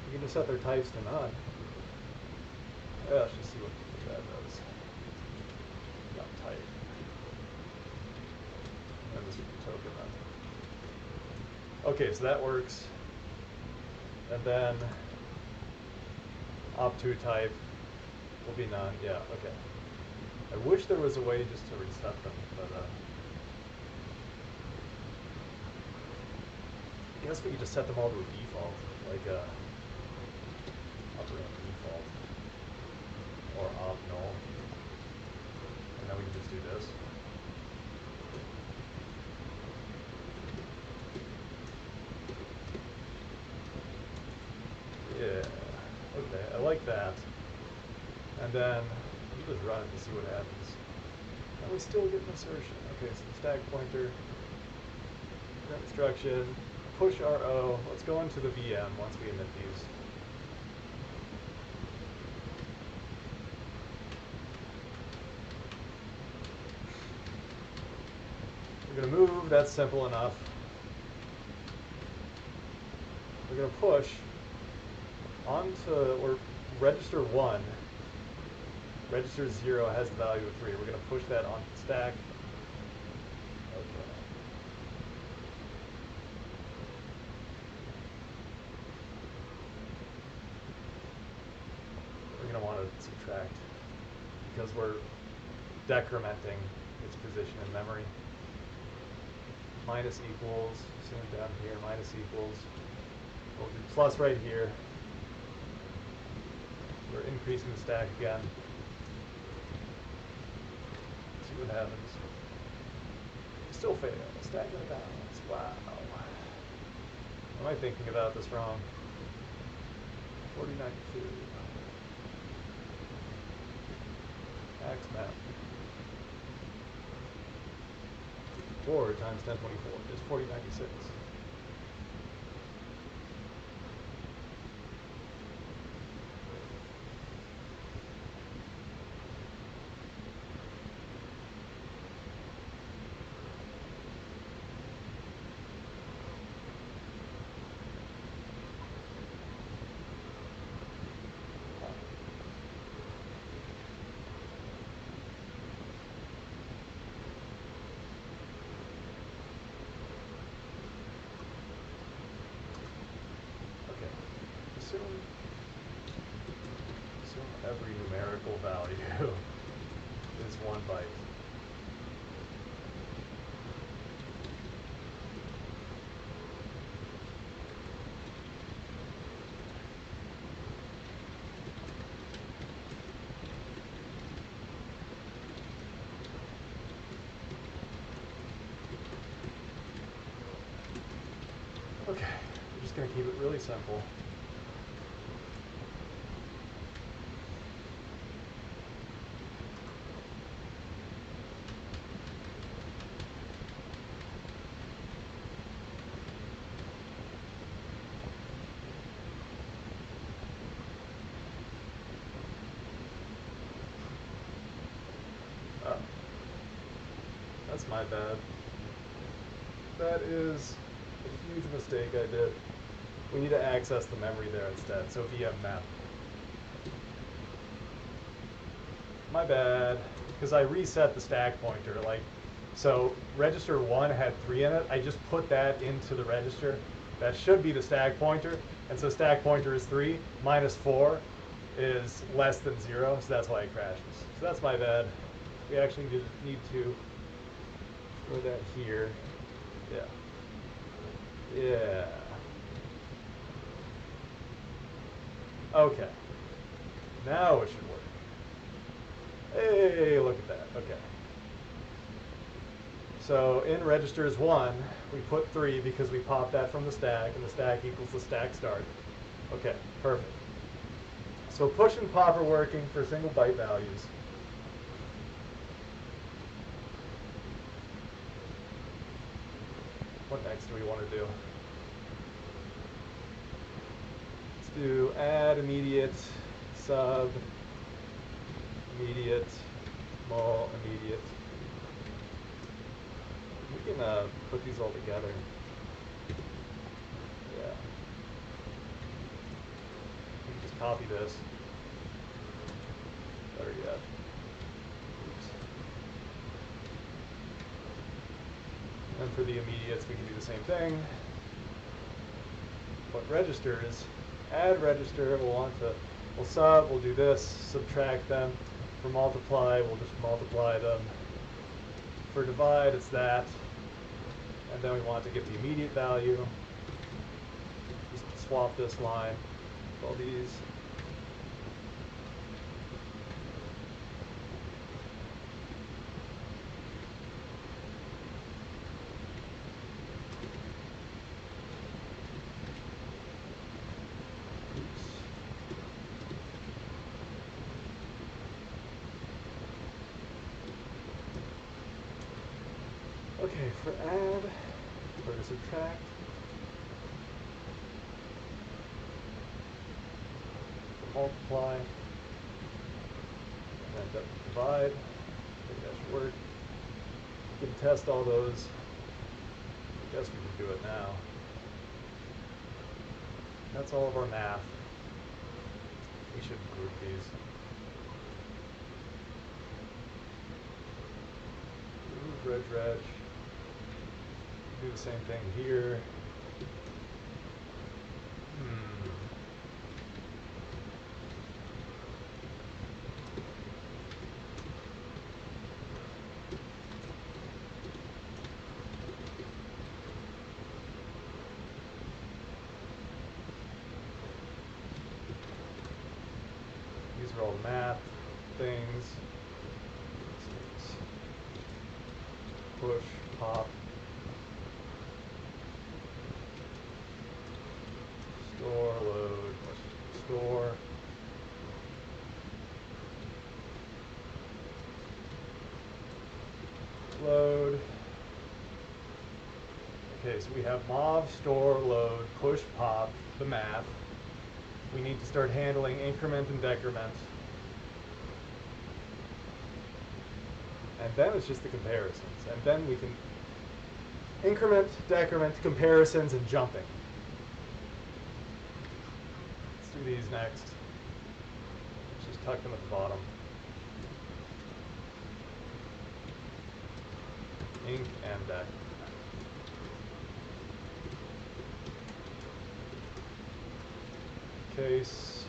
You can just set their types to none. Yeah, let's just see what that does. Not type. And this would be token none. Okay, so that works. And then op2 type will be none. Yeah, okay. I wish there was a way just to reset them, but I guess we could just set them all to a default, like operand default or op null, and then we can just do this. Yeah, okay, I like that. And then we'll just run it to see what happens. And we still get an insertion. Okay, so the stack pointer, that instruction, push RO. Let's go into the VM once we emit these. We're going to move, that's simple enough. We're going to push onto, or register 1. Register 0 has the value of 3. We're going to push that onto the stack. Okay. We're going to want to subtract because we're decrementing its position in memory. Minus equals, same down here, minus equals. We'll do plus right here. We're increasing the stack again. See what happens. Still fail. Stack out of balance. Wow. Am I thinking about this wrong? 4092. Max map. 4 times 1024 is 4096. Assume every numerical value is 1 byte. Okay, we're just going to keep it really simple. Oh, that's my bad. That is a huge mistake I did. We need to access the memory there instead, so if you have map. My bad, because I reset the stack pointer, so register 1 had 3 in it, I just put that into the register. That should be the stack pointer, and so stack pointer is 3, minus 4 is less than 0, so that's why it crashes. So that's my bad. We actually need to throw that here. Yeah. Yeah. Okay. Now it should work. Hey, look at that. Okay. So in registers 1, we put 3 because we popped that from the stack, and the stack equals the stack start. Okay, perfect. So push and pop are working for single byte values. What next do we want to do? Let's do add, immediate, sub, immediate, mul, immediate. We can put these all together. Yeah. We can just copy this. Better yet. Oops. And for the immediates, we can do the same thing. But registers, add register, we'll sub, we'll do this, subtract them. For multiply, we'll just multiply them. For divide, it's that. And then we want to get the immediate value. Just swap this line with all these. Okay, for add, or to subtract, for multiply, and then divide. I think that should work. We can test all those. I guess we can do it now. That's all of our math. We should group these. Remove reg. Do the same thing here. These are all math things. Push, pop. Store, load, store. load. Okay, so we have mov, store, load, push, pop, the math. We need to start handling increment and decrement. And then it's just the comparisons. And then we can increment, decrement, comparisons, and jumping. Let's do these next. Let's just tuck them at the bottom. Inc and dec. Case.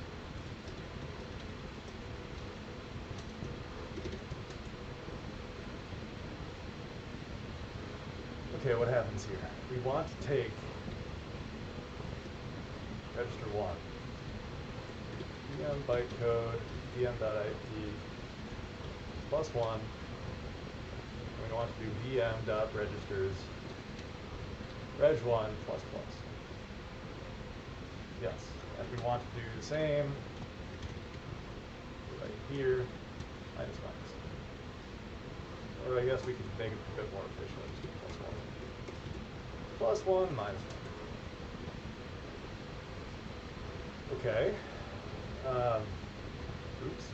Okay, what happens here? We want to take register 1, VM bytecode, VM.ip plus 1, and we want to do VM.registers reg1 plus plus. Yes, and we want to do the same right here, minus minus. Or I guess we could make it a bit more efficient. Plus 1, minus 1. Okay. Oops.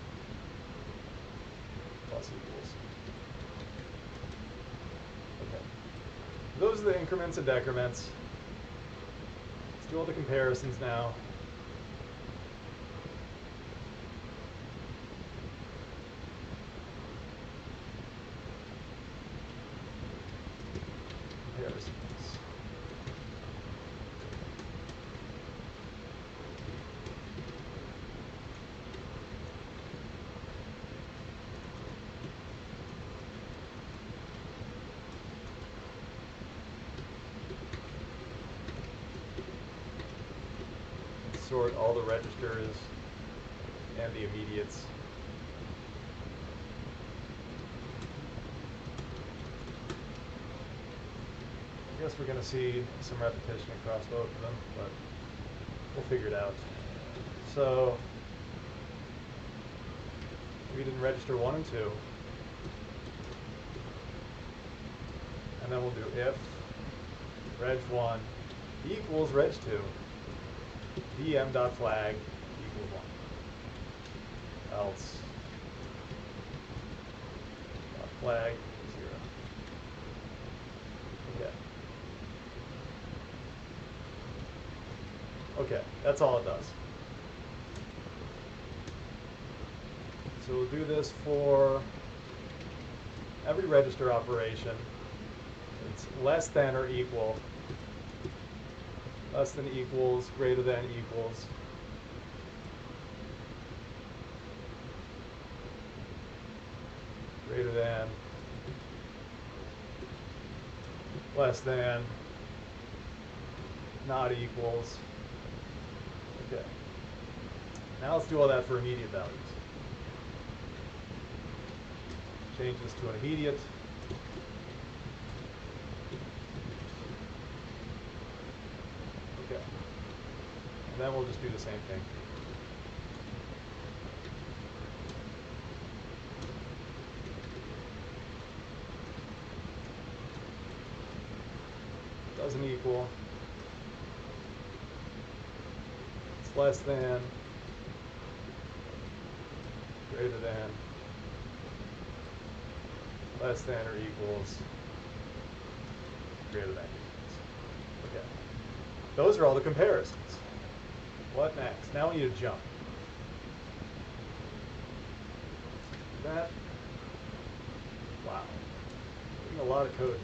Plus equals. Okay. Those are the increments and decrements. Let's do all the comparisons now. Comparisons. Sort all the registers and the immediates. I guess we're going to see some repetition across both of them, but we'll figure it out. So we did register 1 and 2, and then we'll do if reg1 equals reg2. VM.flag equals 1. Else flag 0. Okay. Okay, that's all it does. So we'll do this for every register operation. It's less than or equal. Less than equals, greater than equals. Greater than, less than, not equals. Okay. Now let's do all that for immediate values. Change this to an immediate. And then we'll just do the same thing. Doesn't equal. It's less than. Greater than. Less than or equals. Greater than equals. Okay. Those are all the comparisons. What next? Now we need to jump. That. Wow. Getting a lot of code.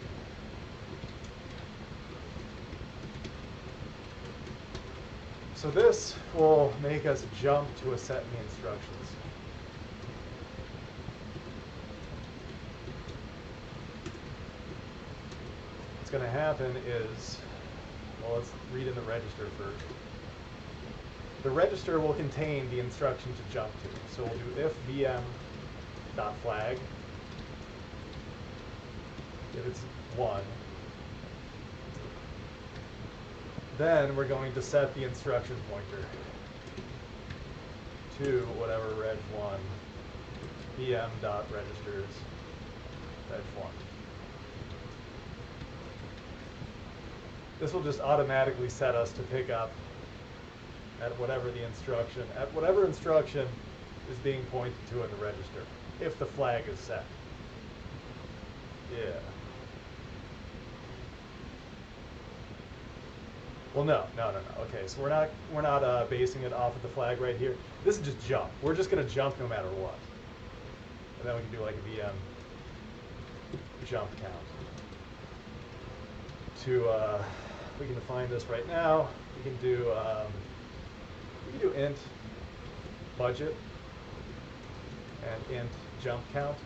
So this will make us jump to a set in the instructions. What's going to happen is, well, let's read in the register first. The register will contain the instruction to jump to. So we'll do if VM.flag, if it's 1. Then we're going to set the instruction pointer to whatever reg1 VM.registers reg1. this will just automatically set us to pick up at whatever instruction is being pointed to in the register, if the flag is set. Yeah. Well, no. Okay, so we're not basing it off of the flag right here. This is just jump. We're just gonna jump no matter what, and then we can do like a VM jump count. We can define this right now. We can do int budget and int jump count,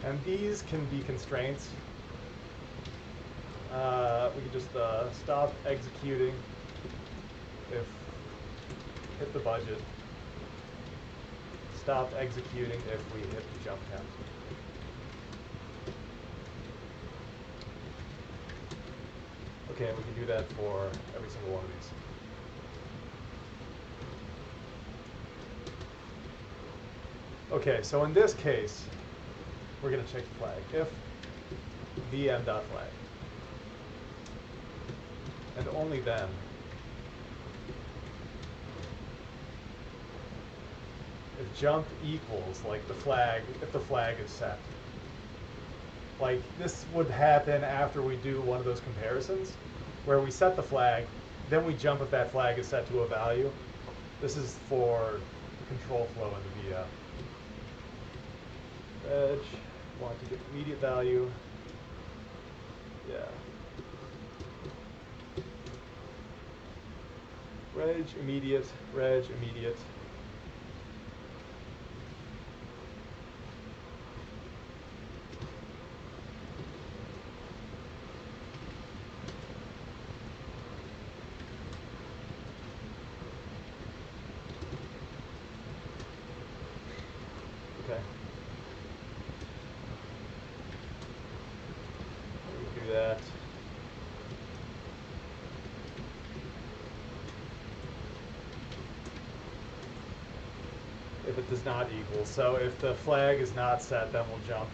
and these can be constraints. We can just stop executing if hit the budget. Stop executing if we hit the jump count. Okay, we can do that for every single one of these. Okay, so in this case, we're going to check the flag. If vm.flag, and only then, if jump equals like the flag, if the flag is set. Like this would happen after we do one of those comparisons where we set the flag, then we jump if that flag is set to a value. This is for control flow in the VM. Reg, want to get immediate value. Yeah. Reg, immediate, reg, immediate. Okay. We can do that. If it does not equal. So if the flag is not set, then we'll jump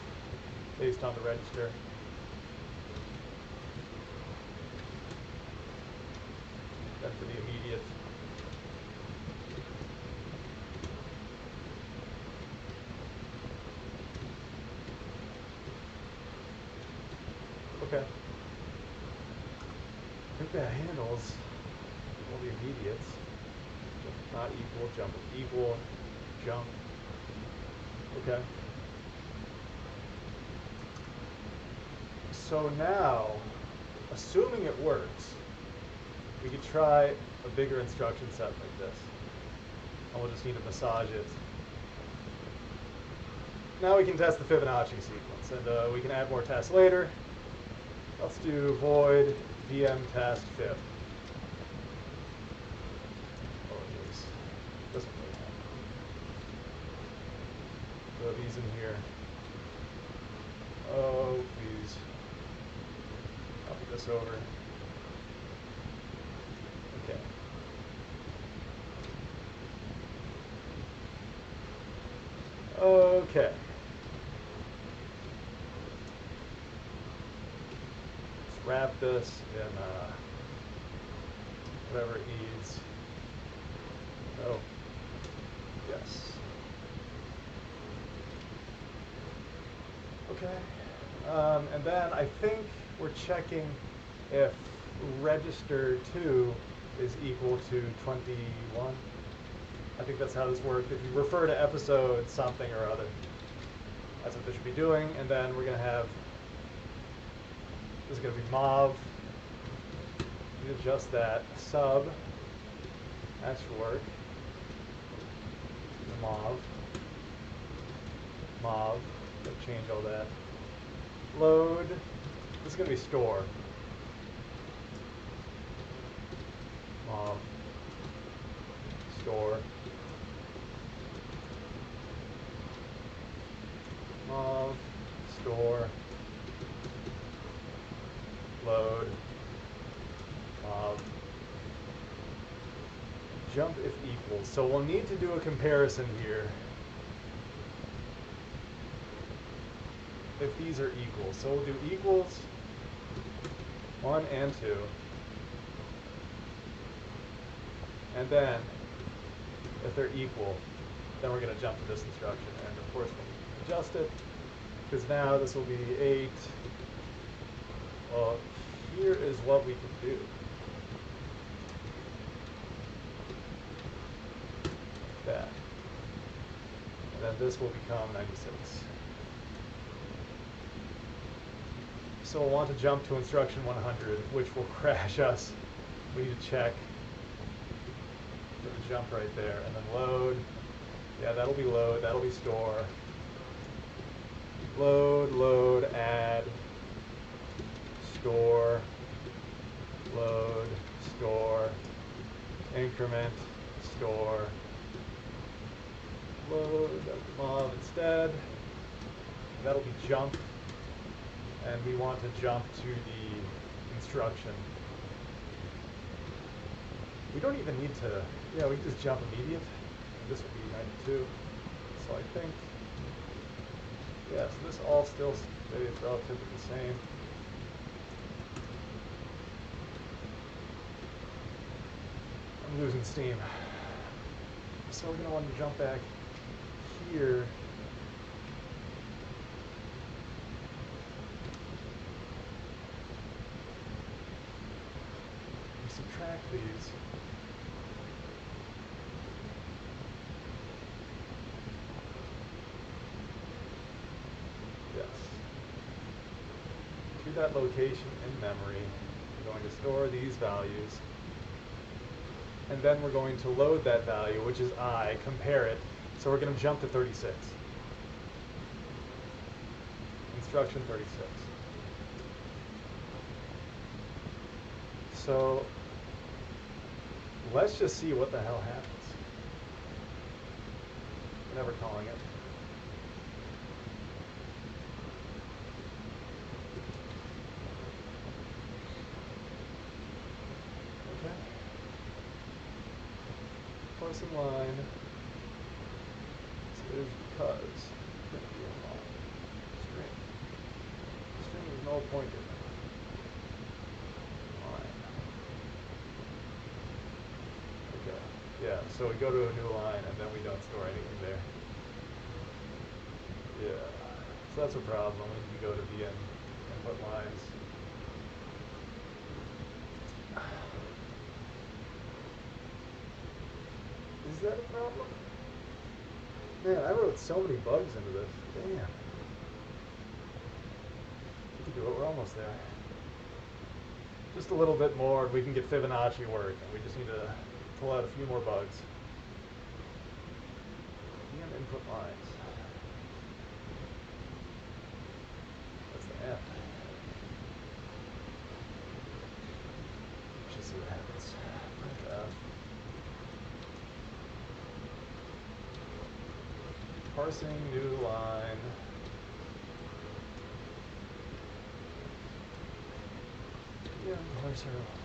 based on the register. Then for the immediate. Okay. I think that handles all the immediates. Jump not equal, jump equal, jump. Okay. So now, assuming it works, we could try a bigger instruction set like this. And we'll just need to massage it. Now we can test the Fibonacci sequence, and we can add more tests later. Let's do void VM test fib. Oh, geez. Doesn't really happen. Throw these in here. Oh, please. Copy this over. Okay. Okay. Let's wrap this in whatever it needs. Oh, yes. Okay. And then I think we're checking if register 2 is equal to 21. I think that's how this works. If you refer to episode something or other, that's what this should be doing. And then we're going to have, this is going to be mauve. We adjust that. Sub, that should work. Mauve. Mauve. Change all that. Load. This is going to be store. Mauve. Store. Mauve. Store. Load. Mauve. Jump if equals. So we'll need to do a comparison here. If these are equal. So we'll do equals 1 and 2. And then, if they're equal, then we're going to jump to this instruction. And of course, we'll adjust it, because now this will be 8. Well, here is what we can do. Like that. And then this will become 96. So we'll want to jump to instruction 100, which will crash us. We need to check for the jump right there, and then load. Yeah, that'll be load, that'll be store. Load, add, store, load, store, increment, store, load, mob instead. That'll be jump. And we want to jump to the instruction. We don't even need to, yeah, we can just jump immediate. This will be 92. So I think, yeah, so this all still stays relatively the same. I'm losing steam. So we're going to want to jump back here. Subtract these. Yes. To that location in memory, we're going to store these values. And then we're going to load that value, which is I, compare it. So we're going to jump to 36. Instruction 36. So let's just see what the hell happens. Never calling it. Okay. Parsing line. So it is because string. String is null pointer. Yeah, so we go to a new line and then we don't store anything there. Yeah, so that's a problem. We need to go to the input lines. Is that a problem? Man, I wrote so many bugs into this. Damn. We can do it. We're almost there. Just a little bit more, we can get Fibonacci work. We just need to pull out a few more bugs. And input lines. That's the F. Just see what happens. Print F. Parsing new line. Yeah, parser line.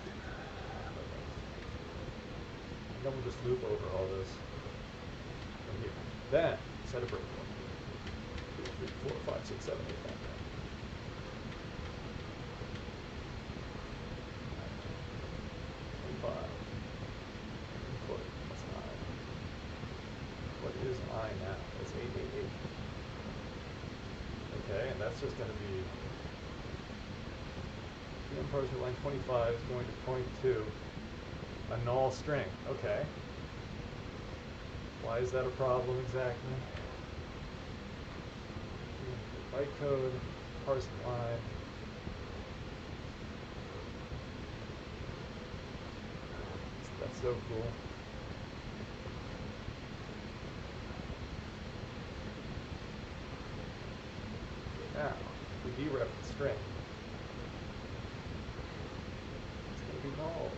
And then we'll just loop over all this from here. Then set a breakpoint. 2, 3, 4, 5, 6, 7, 8, 9, 10. Input, that's 9. What is I now? It's 888. Okay, and that's just going to be parser line 25 is going to point to a null string. Okay. Why is that a problem exactly? Bytecode, parsing line. That's so cool. Now, if we dereference string, null.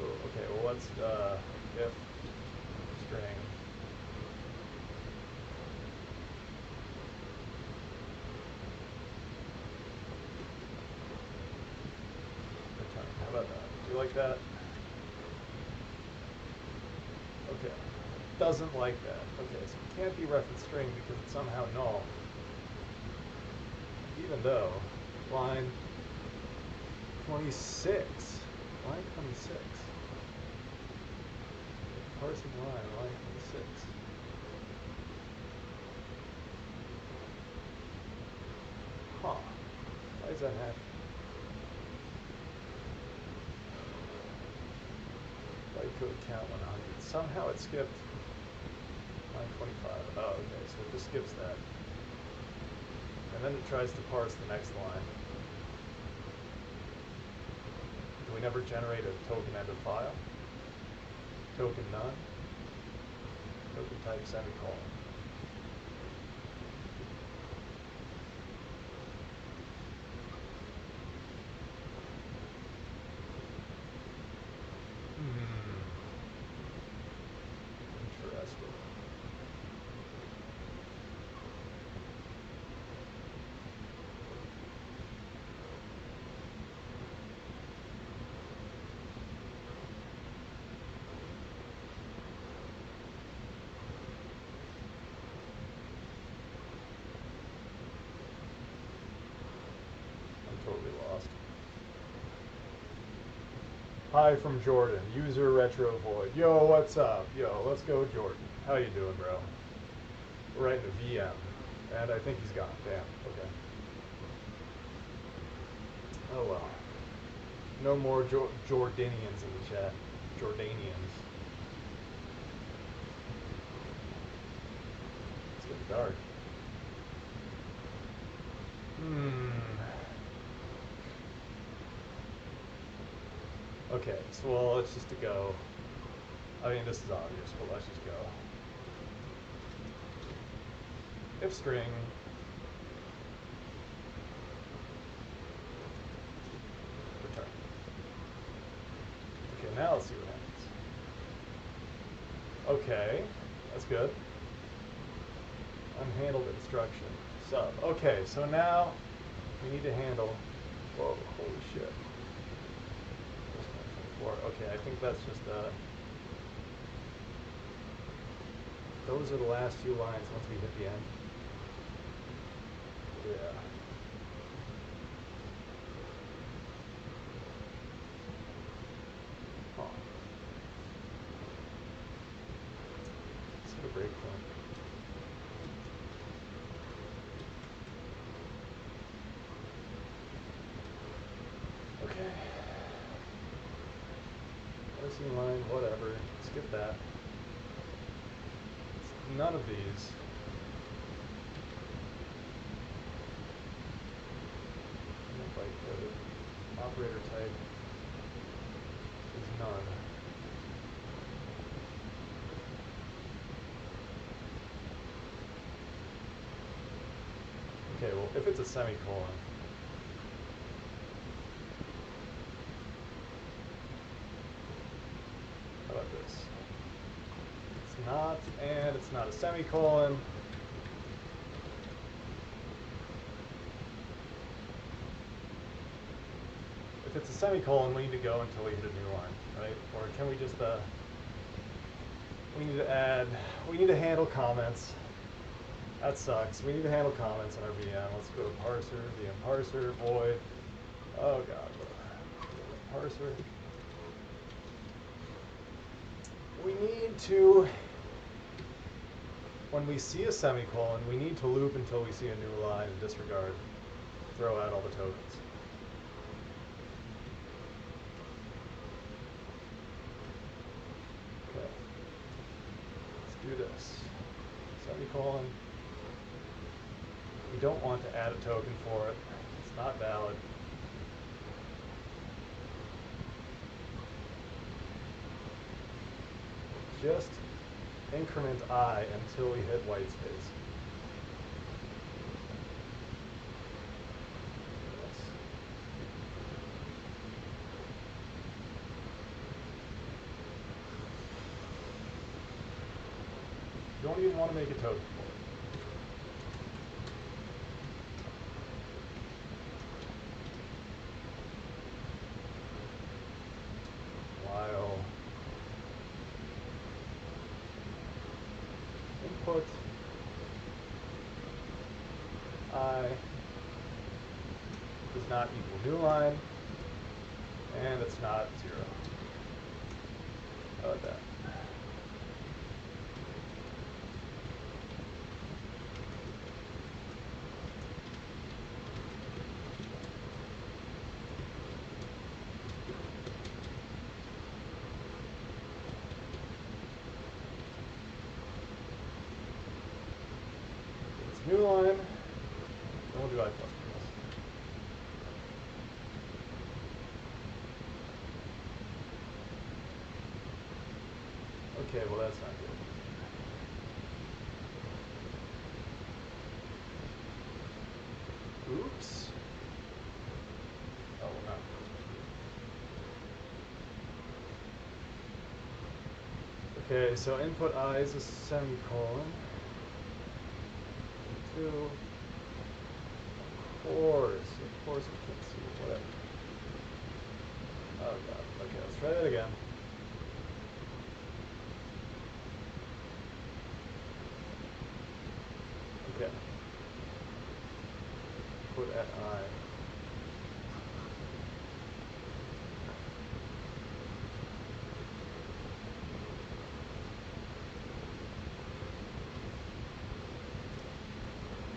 Oh, okay, well let's if string return. How about that? Do you like that? Okay. Doesn't like that. Okay, so we can't dereference string because it's somehow null. Even though line 26. Line 26. parsing line 26. Huh. Why is that happening? Bytecode count 100. Somehow it skipped line 25. Oh, okay, so it just skips that. And then it tries to parse the next line. Do we never generate a token end of file? Token none? Token type semicolon. Interesting. I'm totally lost. Hi from Jordan, user retro void. Yo, what's up? Yo, let's go Jordan. How you doing, bro? We're writing a VM, and I think he's gone. Damn, okay. Oh well. No more Jordanians in the chat. Jordanians. It's getting dark. Okay, so well, let's just go. I mean, this is obvious, but let's just go. If string return. Okay, now let's see what happens. Okay, that's good. Unhandled instruction. Sub. Okay, so now we need to handle. Whoa, holy shit. Okay, I think that's just those are the last few lines once we hit the end. Yeah. Huh. Let's hit a breakpoint. Okay. Parsing line, whatever. Skip that. None of these. Bytecode. Operator type is none. Okay, well, if it's a semicolon, how about this? It's not, and it's not a semicolon. If it's a semicolon, we need to go until we hit a new line, right? Or can we just, we need to handle comments. That sucks. We need to handle comments in our VM. Let's go to parser, VM parser, void. Oh god. Parser. We need to, when we see a semicolon, we need to loop until we see a new line and disregard. Throw out all the tokens. Okay. Let's do this. Semicolon. We don't want to add a token for it. It's not valid. Just increment I until we hit white space. You don't even want to make a token for it. While input I does not equal new line, and it's not 0. How about that? 2i plus plus. Okay, well that's not good. Oops. Oh, no. Okay, so input I is a semicolon. 2. Of course I can't see it. Whatever. Oh god. Okay, let's try that again. Okay. Put at I.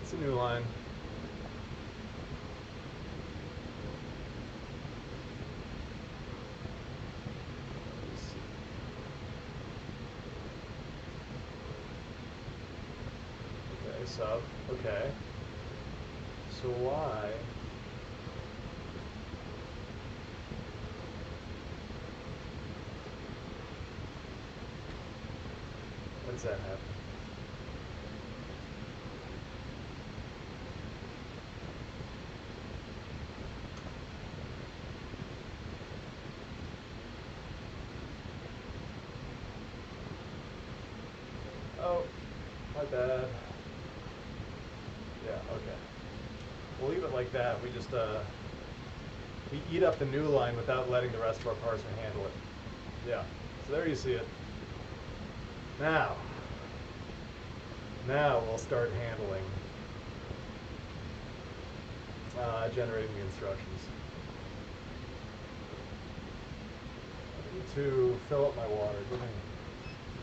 It's a new line. Okay, sub. Okay. So why? When does that happen? Oh, my bad. Yeah, okay. We'll leave it like that. We just, we eat up the new line without letting the rest of our parser handle it. Yeah, so there you see it. Now we'll start handling generating the instructions. I need to fill up my water. Give me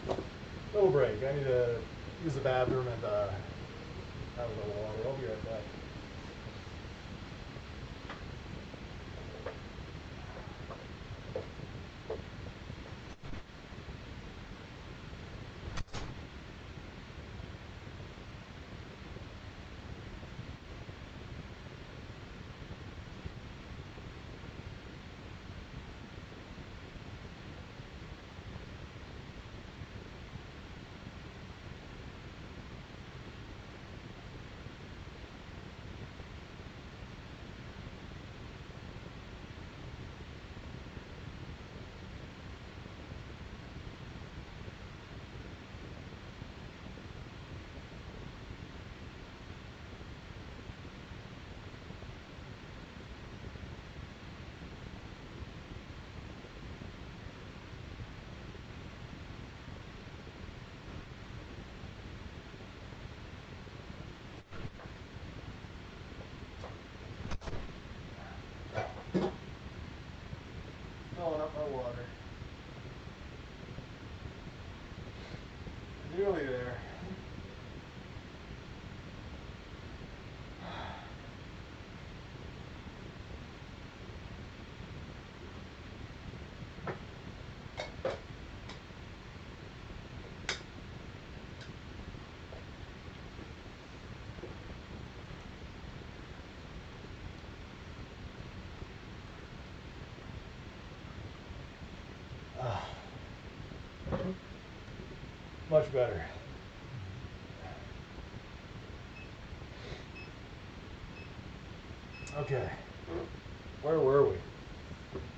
a little break. I need to use the bathroom and have a little water. I'll be right back. Filling up my water. Nearly there. Much better. Okay. Where were we?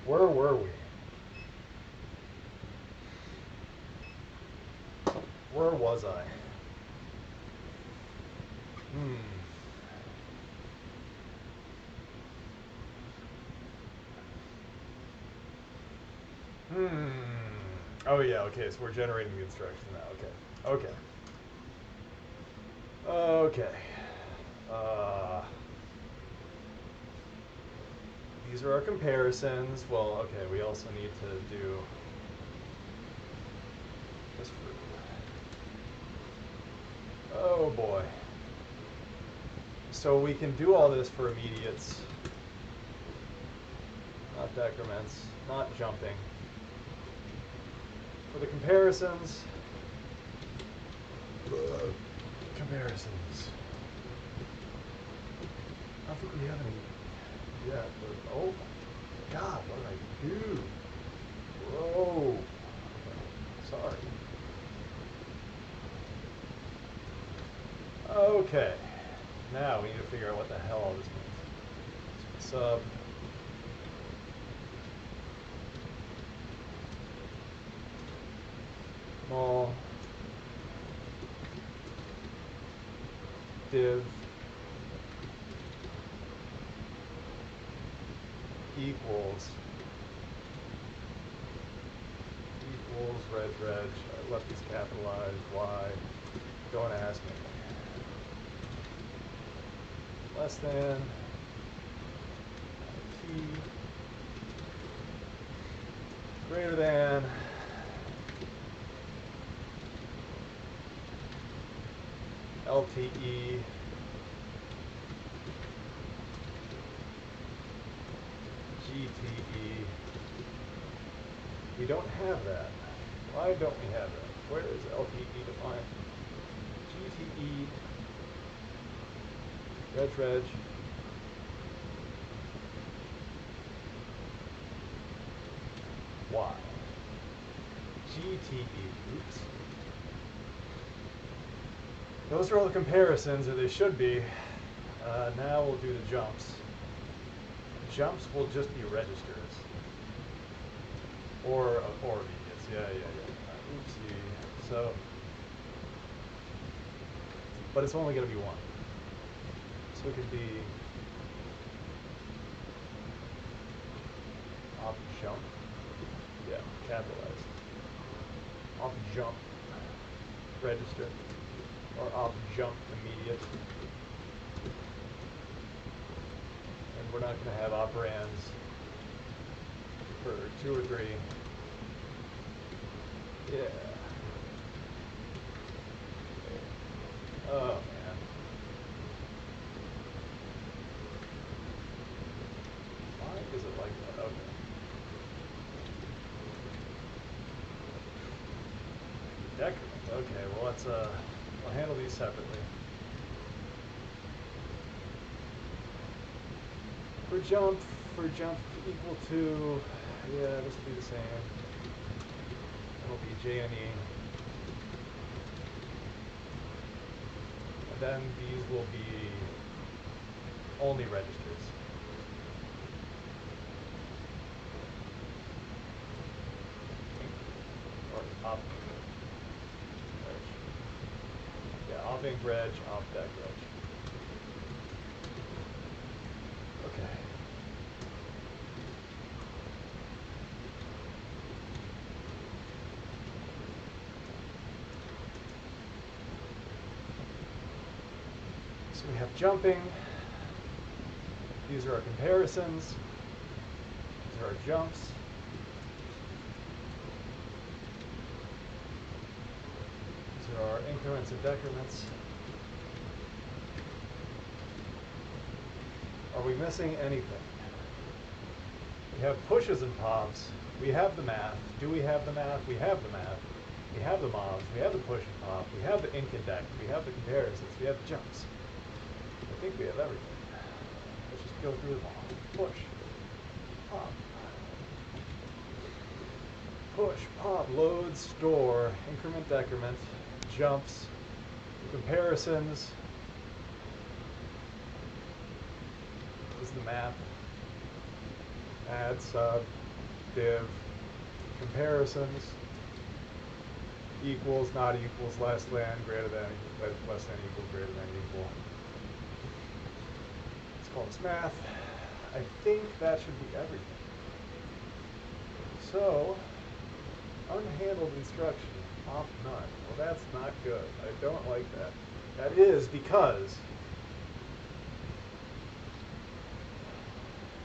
Where were we? Where was I? Oh yeah, okay, so we're generating the instructions now, okay. Okay. These are our comparisons. Well, okay, we also need to do this for... Oh boy. So we can do all this for immediates. Not decrements, not jumping. For the comparisons, don't think we have any yet, but oh my god, what did I do? Whoa. Sorry. Okay. Now we need to figure out what the hell all this means. Sub. Mul. Div. Equals reg. I left these capitalized. Why? Don't ask me. Less than t greater than LTE GTE. We don't have that. Why don't we have that? Where is LTE defined? GTE reg. Y. GTE. Oops. Those are all the comparisons, or they should be. Now we'll do the jumps. Jumps will just be registers. Or immediates. Yeah. Oopsie. So, but it's only going to be one. So it could be off jump. Yeah, capitalized. Off jump register. Or off jump immediate. And we're not going to have operands for 2 or 3. Yeah. Oh man. Why is it like that? Okay. Decrement. Okay, well let's we'll handle these separately. For jump equal to, yeah, this will be the same. It'll be JNE. And then these will be only registers. Or op reg. Yeah, op inc reg, op dec reg. Okay. So we have jumping. These are our comparisons. These are our jumps. These are our increments and decrements. Are we missing anything? We have pushes and pops. We have the math. Do we have the math? We have the math. We have the mobs. We have the push and pop. We have the inc and dec. We have the comparisons. We have the jumps. I think we have everything. Let's just go through them all. Push. Pop. Push, pop, load, store, increment, decrement, jumps, comparisons. This is the map. Add, sub, div, comparisons, equals, not equals, less than, greater than, less than, equal, greater than, equal. Let's call this math. I think that should be everything. So, unhandled instruction, off none. Well, that's not good. I don't like that. That is because,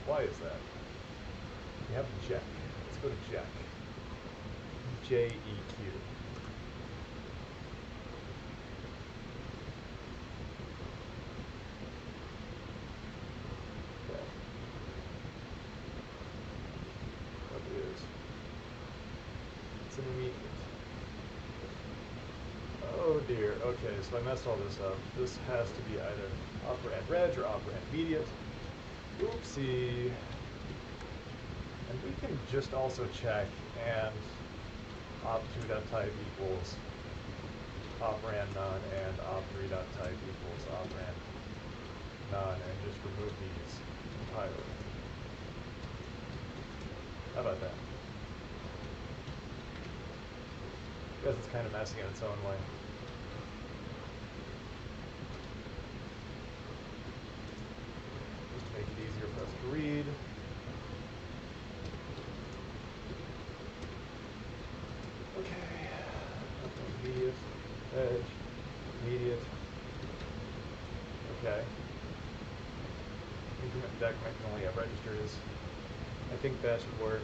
why is that? We have Jack. Let's go to Jack. JEQ. Okay. What is? It's an immediate. Oh dear. Okay, so I messed all this up. This has to be either operand reg or operand immediate. Oopsie. And we can just also check and op2.type equals operand none and op3.type equals operand none, and just remove these entirely. How about that? I guess it's kind of messy in its own way. Just to make it easier for us to read. Okay. Immediate, edge, immediate. Okay. Increment and decrement can only have registers. I think that should work.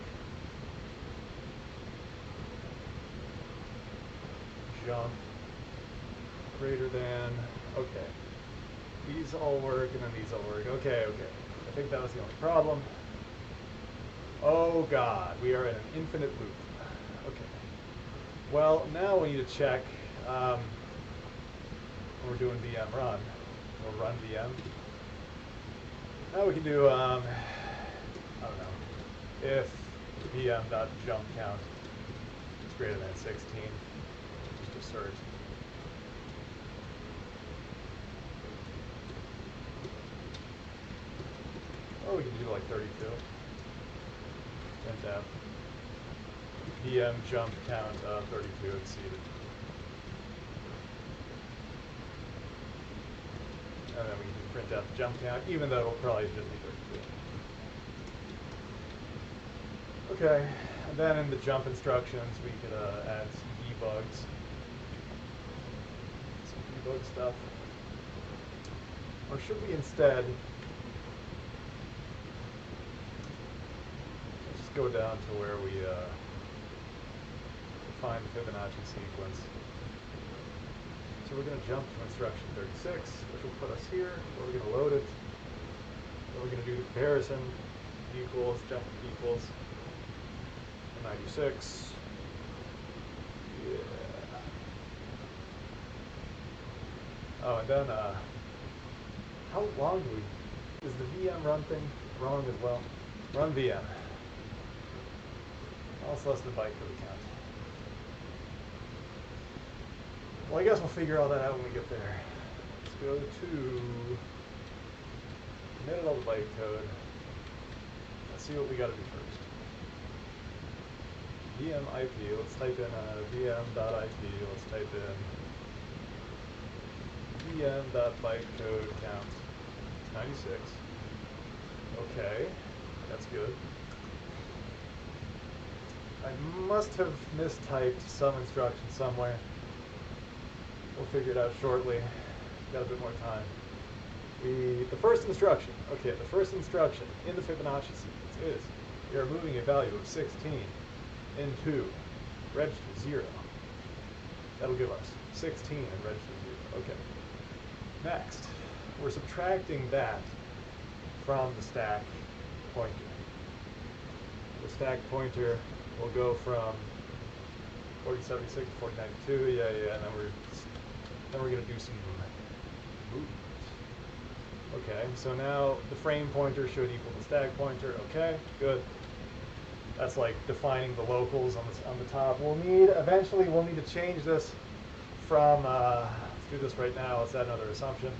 Jump greater than, okay. These all work and then these all work. Okay, okay. I think that was the only problem. Oh God, we are in an infinite loop. Okay. Well, now we need to check when we're doing VM run, or run VM. Now we can do, I don't know, if VM.jump count is greater than 16, just assert. Or we can do like 32. And VM jump count 32 exceeded. And then we can print out the jump count, even though it'll probably just be 32. Okay, and then in the jump instructions, we could add some debugs. Some debug stuff. Or should we instead just go down to where we define the Fibonacci sequence? So we're going to jump to instruction 36, which will put us here, where we're going to load it. Then we're going to do the comparison, equals, jump equals, 96. Yeah. Oh, and then, how long do we, is the VM run thing wrong as well? Run VM. Well, it's less than bytecode count. Well, I guess we'll figure all that out when we get there. Let's go to minute all the bytecode. Let's see what we got to do first. VM IP, let's type in vm.ip, let's type in vm.bytecode count 96. Okay, that's good. I must have mistyped some instruction somewhere. We'll figure it out shortly. Got a bit more time. The first instruction, okay, the first instruction in the Fibonacci sequence is we are moving a value of 16 into register 0. That'll give us 16 in register 0. Okay. Next, we're subtracting that from the stack pointer. The stack pointer will go from 4076 to 4092. Yeah, and then we're going to do some movement. Okay, so now the frame pointer should equal the stack pointer. Okay, good. That's like defining the locals on the top. Eventually we'll need to change this from, let's do this right now, let's add another assumption.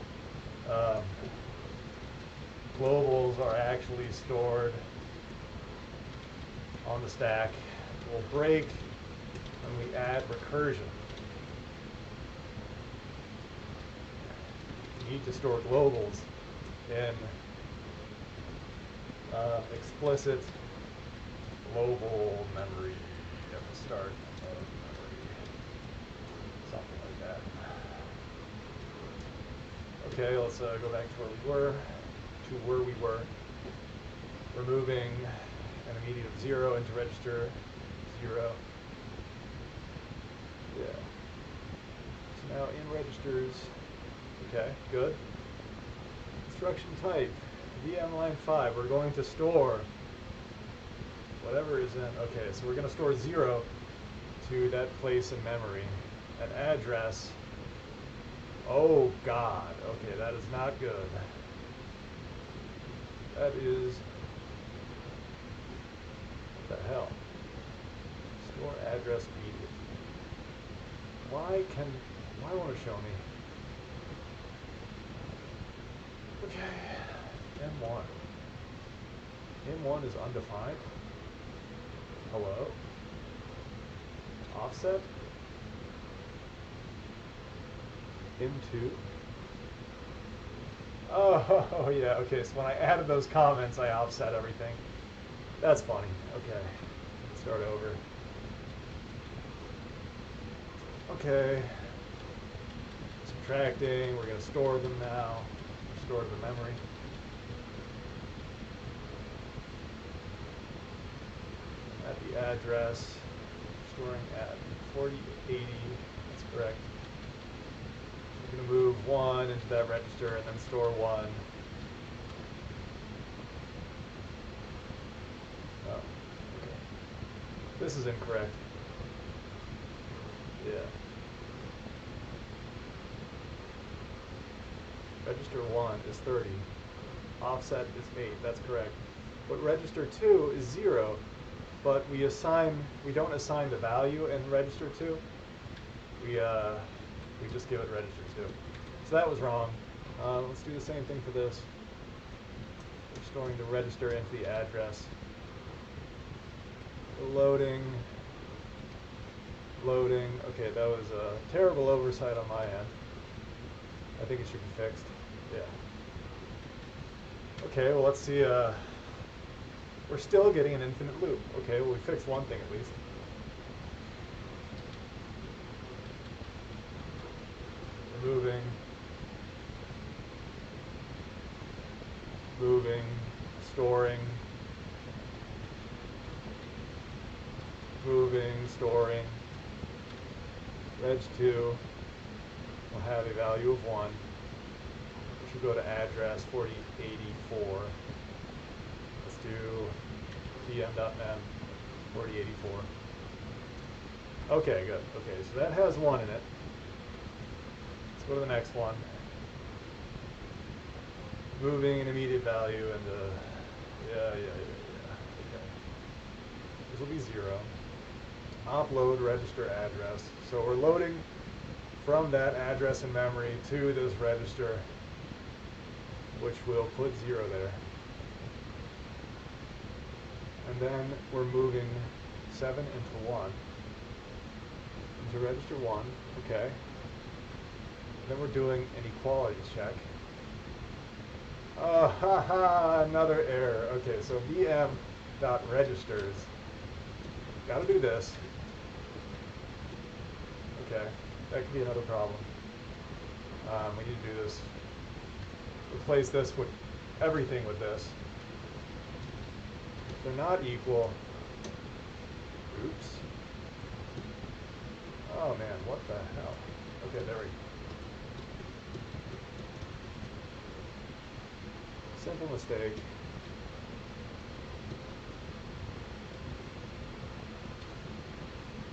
Globals are actually stored on the stack. We'll break when we add recursion. We need to store globals in explicit global memory at the start of memory, something like that. Okay, let's go back to where we were. We're moving an immediate of 0 into register 0. Yeah. So now in registers, okay, good. Instruction type, VM line 5, we're going to store whatever is in, okay, so we're going to store 0 to that place in memory. An address Oh God, okay, that is not good. That is, what the hell? Store address immediate. Why won't it show me? Okay, M1. M1 is undefined. Hello? Offset? M2? Oh, yeah, okay, so when I added those comments, I offset everything. That's funny. Okay, start over. Okay, subtracting, we're going to store them now. Store the memory. At the address, storing at 4080, that's correct. We're going to move 1 into that register and then store 1. Oh, okay. This is incorrect. Yeah. Register 1 is 30. Offset is 8, that's correct. But register 2 is 0, but we don't assign the value in register 2. We just give it register 2. So that was wrong. Let's do the same thing for this. We're storing the register into the address. Loading. Okay, that was a terrible oversight on my end. I think it should be fixed. Yeah. Okay, well let's see. We're still getting an infinite loop. Okay, well we fixed one thing at least. Removing. Moving. Storing. Moving. Storing. Reg2 will have a value of 1. We should go to address 4084. Let's do pm.mem 4084. Okay, good. Okay, so that has 1 in it. Let's go to the next one. Moving an immediate value into, yeah. Okay. This will be 0. Offload register address. So we're loading from that address in memory to this register, which will put 0 there. And then we're moving 7 into 1. Into register 1, okay. Then we're doing an equalities check. Oh, haha, another error. Okay, so vm.registers. Gotta do this. Okay, that could be another problem. We need to do this. Replace this with everything with this. If they're not equal. Oops. Oh man, what the hell? Okay, there we go. Simple mistake.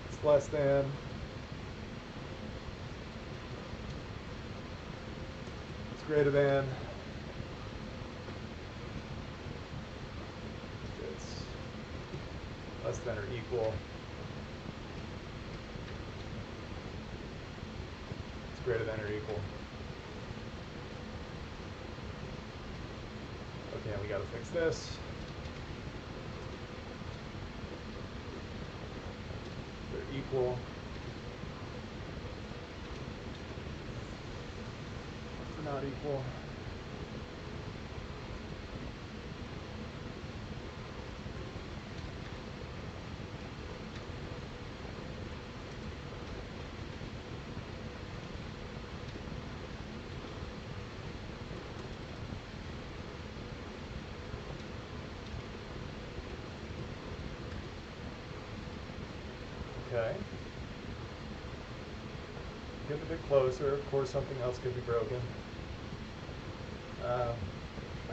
It's less than. It's greater than. It's less than or equal. It's greater than or equal. Okay, we gotta fix this. They're equal. They're not equal. Okay. Getting a bit closer. Of course, something else could be broken. Trying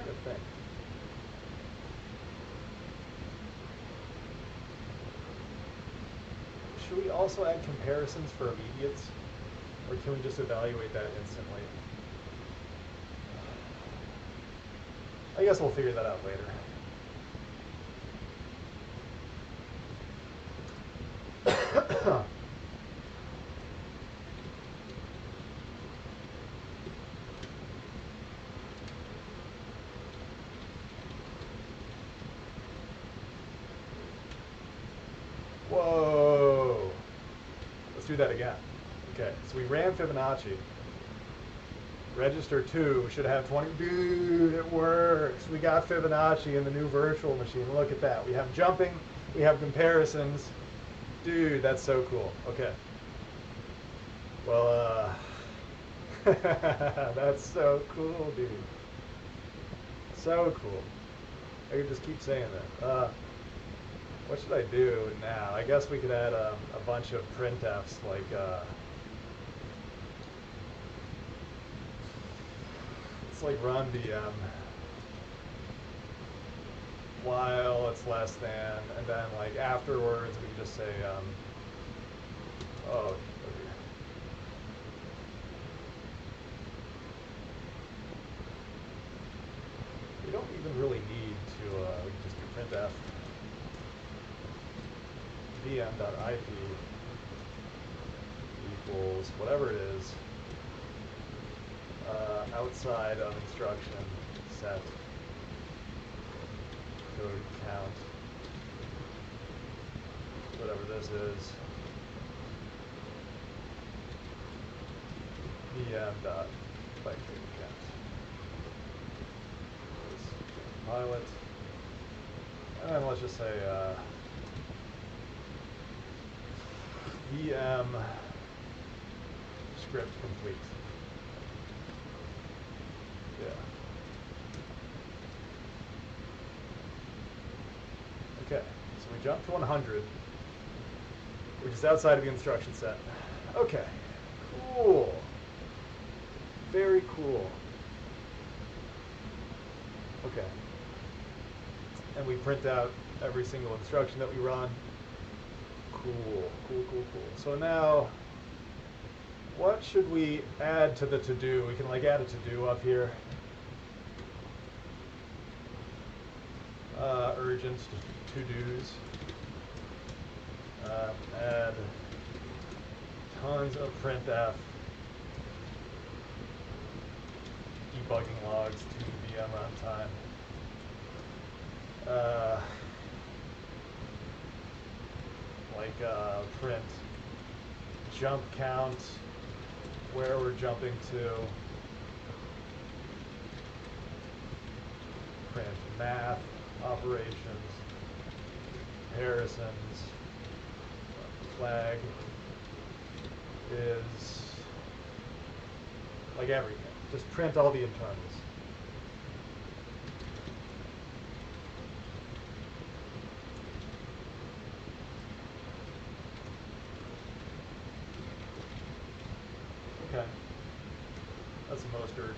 to think. Should we also add comparisons for immediates? Or can we just evaluate that instantly? I guess we'll figure that out later. Whoa. Let's do that again. Okay, so we ran Fibonacci. Register 2 should have 20. Dude, it works. We got Fibonacci in the new virtual machine. Look at that. We have jumping. We have comparisons. Dude, that's so cool. Okay. Well, that's so cool, dude. So cool. I could just keep saying that. What should I do now? I guess we could add a bunch of printfs, like, let's like run VM while it's less than, and then like afterwards we can just say, oh, we don't even really need to, we can just do printf vm.ip equals whatever it is, outside of instruction set code count, whatever this is, vm.byte count. Pilot, and then let's just say VM script complete. Yeah. Okay, so we jump to 100, which is outside of the instruction set. Okay, cool. Very cool. Okay. And we print out every single instruction that we run. Cool, cool, cool, cool. So now, what should we add to the to-do? We can like add a to-do up here. Urgent to-dos. Add tons of printf debugging logs to VM runtime. Print jump count, where we're jumping to, print math operations, comparisons, flag is like everything. Just print all the internals. Okay, that's the most urgent.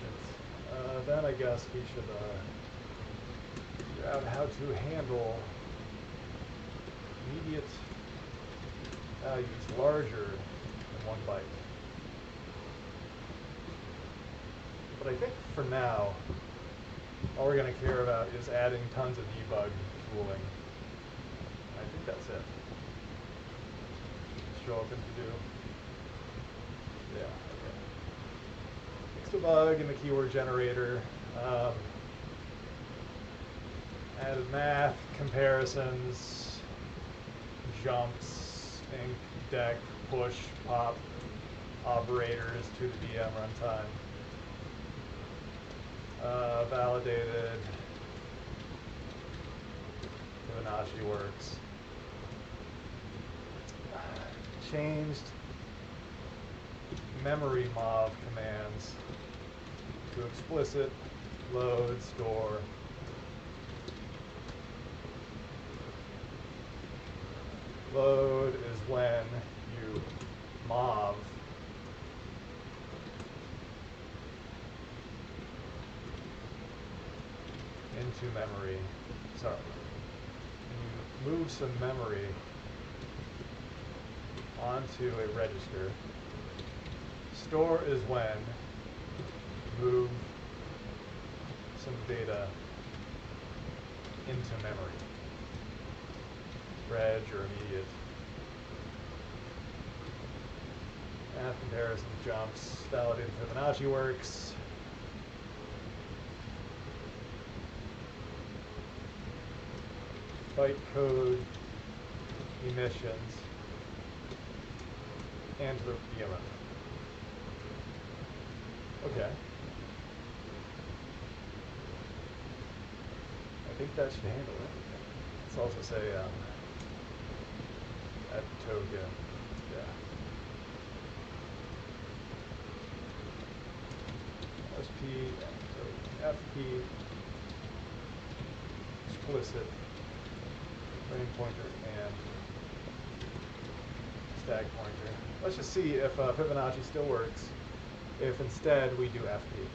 Then I guess we should figure out how to handle immediate values larger than 1 byte. But I think for now, all we're going to care about is adding tons of debug tooling. I think that's it. Show up in to do. Yeah, okay. Fix debug in the keyword generator. Added math, comparisons, jumps, inc, dec, push, pop, operators to the VM runtime. Validated. Fibonacci works. Changed memory mov commands to explicit load, store. Load is when you mov into memory. Sorry. You move some memory onto a register. store is when you move some data into memory. Reg or immediate. Math comparison jumps, validated Fibonacci works. Bytecode emissions and the VMO. Okay. I think that should handle it. Let's also say add token. Yeah. SP, FP, explicit, frame pointer, and stack pointer. Let's just see if Fibonacci still works if instead we do FP.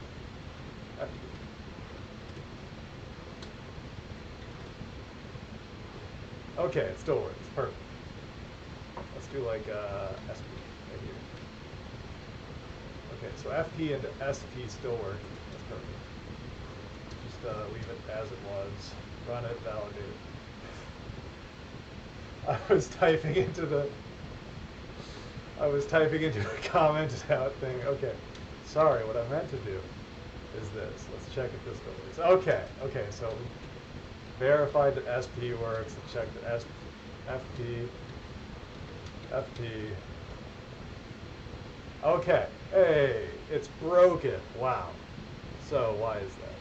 FP. Okay, it still works. Perfect. Let's do like SP right here. Okay, so FP and SP still work. That's perfect. Just leave it as it was. Run it, validate it. I was typing into a commented out thing. Okay, sorry. What I meant to do is this. Let's check if this still works. Okay. So we verified that SP works. Let's check that FP. Okay. Hey, it's broken. Wow. So why is that?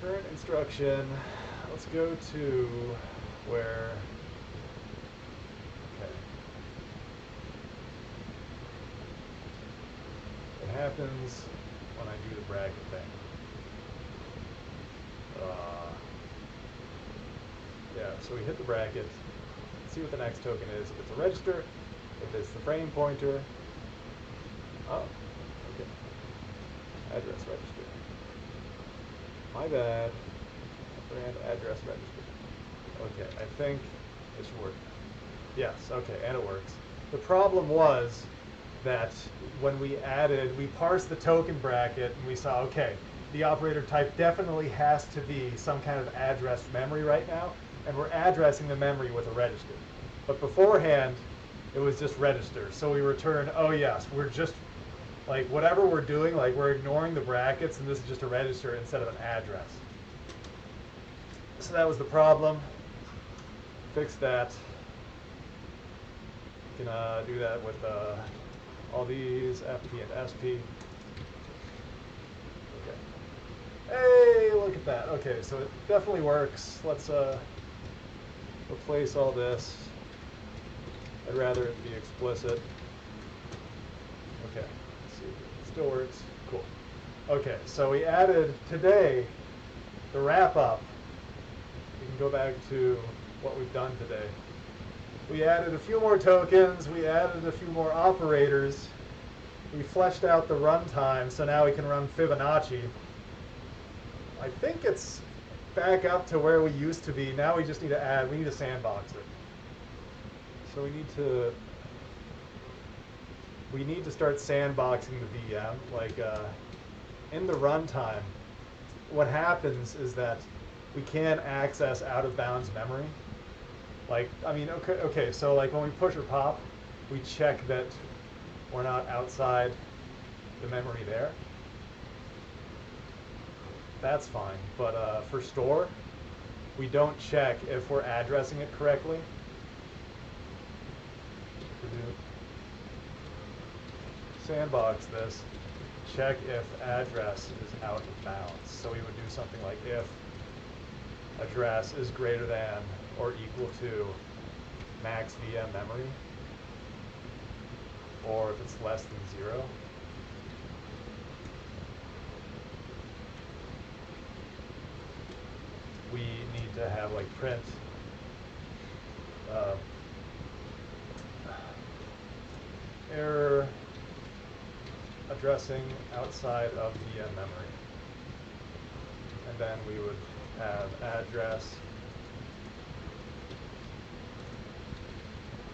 Current instruction. Let's go to where. Okay. It happens when I do the bracket thing. Yeah, so we hit the bracket. See what the next token is. If it's a register, if it's the frame pointer. Oh, okay. Address register. My bad. Brand address register. Okay, I think it should work. Yes, okay, and it works. The problem was that when we parsed the token bracket and we saw, okay, the operator type definitely has to be some kind of address memory right now, and we're addressing the memory with a register. But beforehand, it was just register. So we return, oh yes, we're just, like whatever we're doing, like we're ignoring the brackets and this is just a register instead of an address. So that was the problem. Fix that. You can do that with all these, FP and SP. Okay. Hey, look at that. Okay, so it definitely works. Let's replace all this. I'd rather it be explicit. Okay, let's see. It still works. Cool. Okay, so we added today the wrap up. We can go back to what we've done today. We added a few more tokens. We added a few more operators. We fleshed out the runtime, so now we can run Fibonacci. I think it's back up to where we used to be. Now we just need to sandbox it. So we need to start sandboxing the VM. Like in the runtime, what happens is that we can access out of bounds memory. Like, I mean, okay, so like when we push or pop, we check that we're not outside the memory there. That's fine, but for store, we don't check if we're addressing it correctly. Sandbox this, check if address is out of bounds. So we would do something like if address is greater than or equal to max VM memory, or if it's less than 0. We need to have like print error addressing outside of VM memory. And then we would have address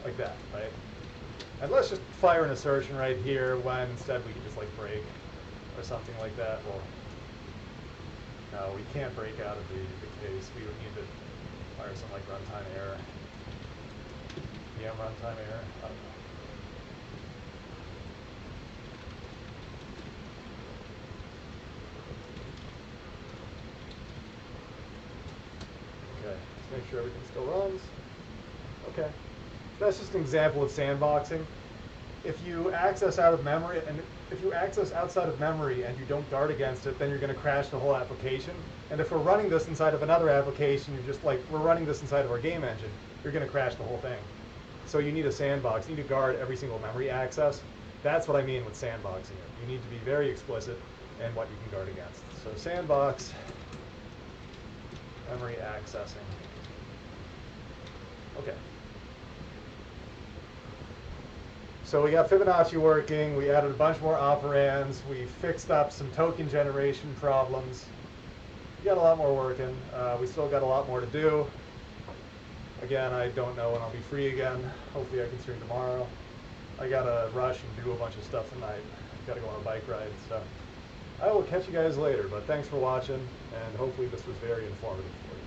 like that, right? And let's just fire an assertion right here when instead we can just like break or something like that. Well, no, we can't break out of the case. We would need to fire some like runtime error. PM runtime error. I don't know. Okay, let's make sure everything still runs. Okay. That's just an example of sandboxing. If you access out of memory, and if you access outside of memory and you don't guard against it, then you're going to crash the whole application. And if we're running this inside of another application, you're just like, we're running this inside of our game engine, you're going to crash the whole thing. So you need a sandbox. You need to guard every single memory access. That's what I mean with sandboxing it. You need to be very explicit in what you can guard against. So sandbox, memory accessing. Okay. So we got Fibonacci working, we added a bunch more operands, we fixed up some token generation problems. We got a lot more working. We still got a lot more to do. Again, I don't know when I'll be free again. Hopefully I can stream tomorrow. I gotta rush and do a bunch of stuff tonight. Gotta go on a bike ride, so I will catch you guys later, but thanks for watching, and hopefully this was very informative for you.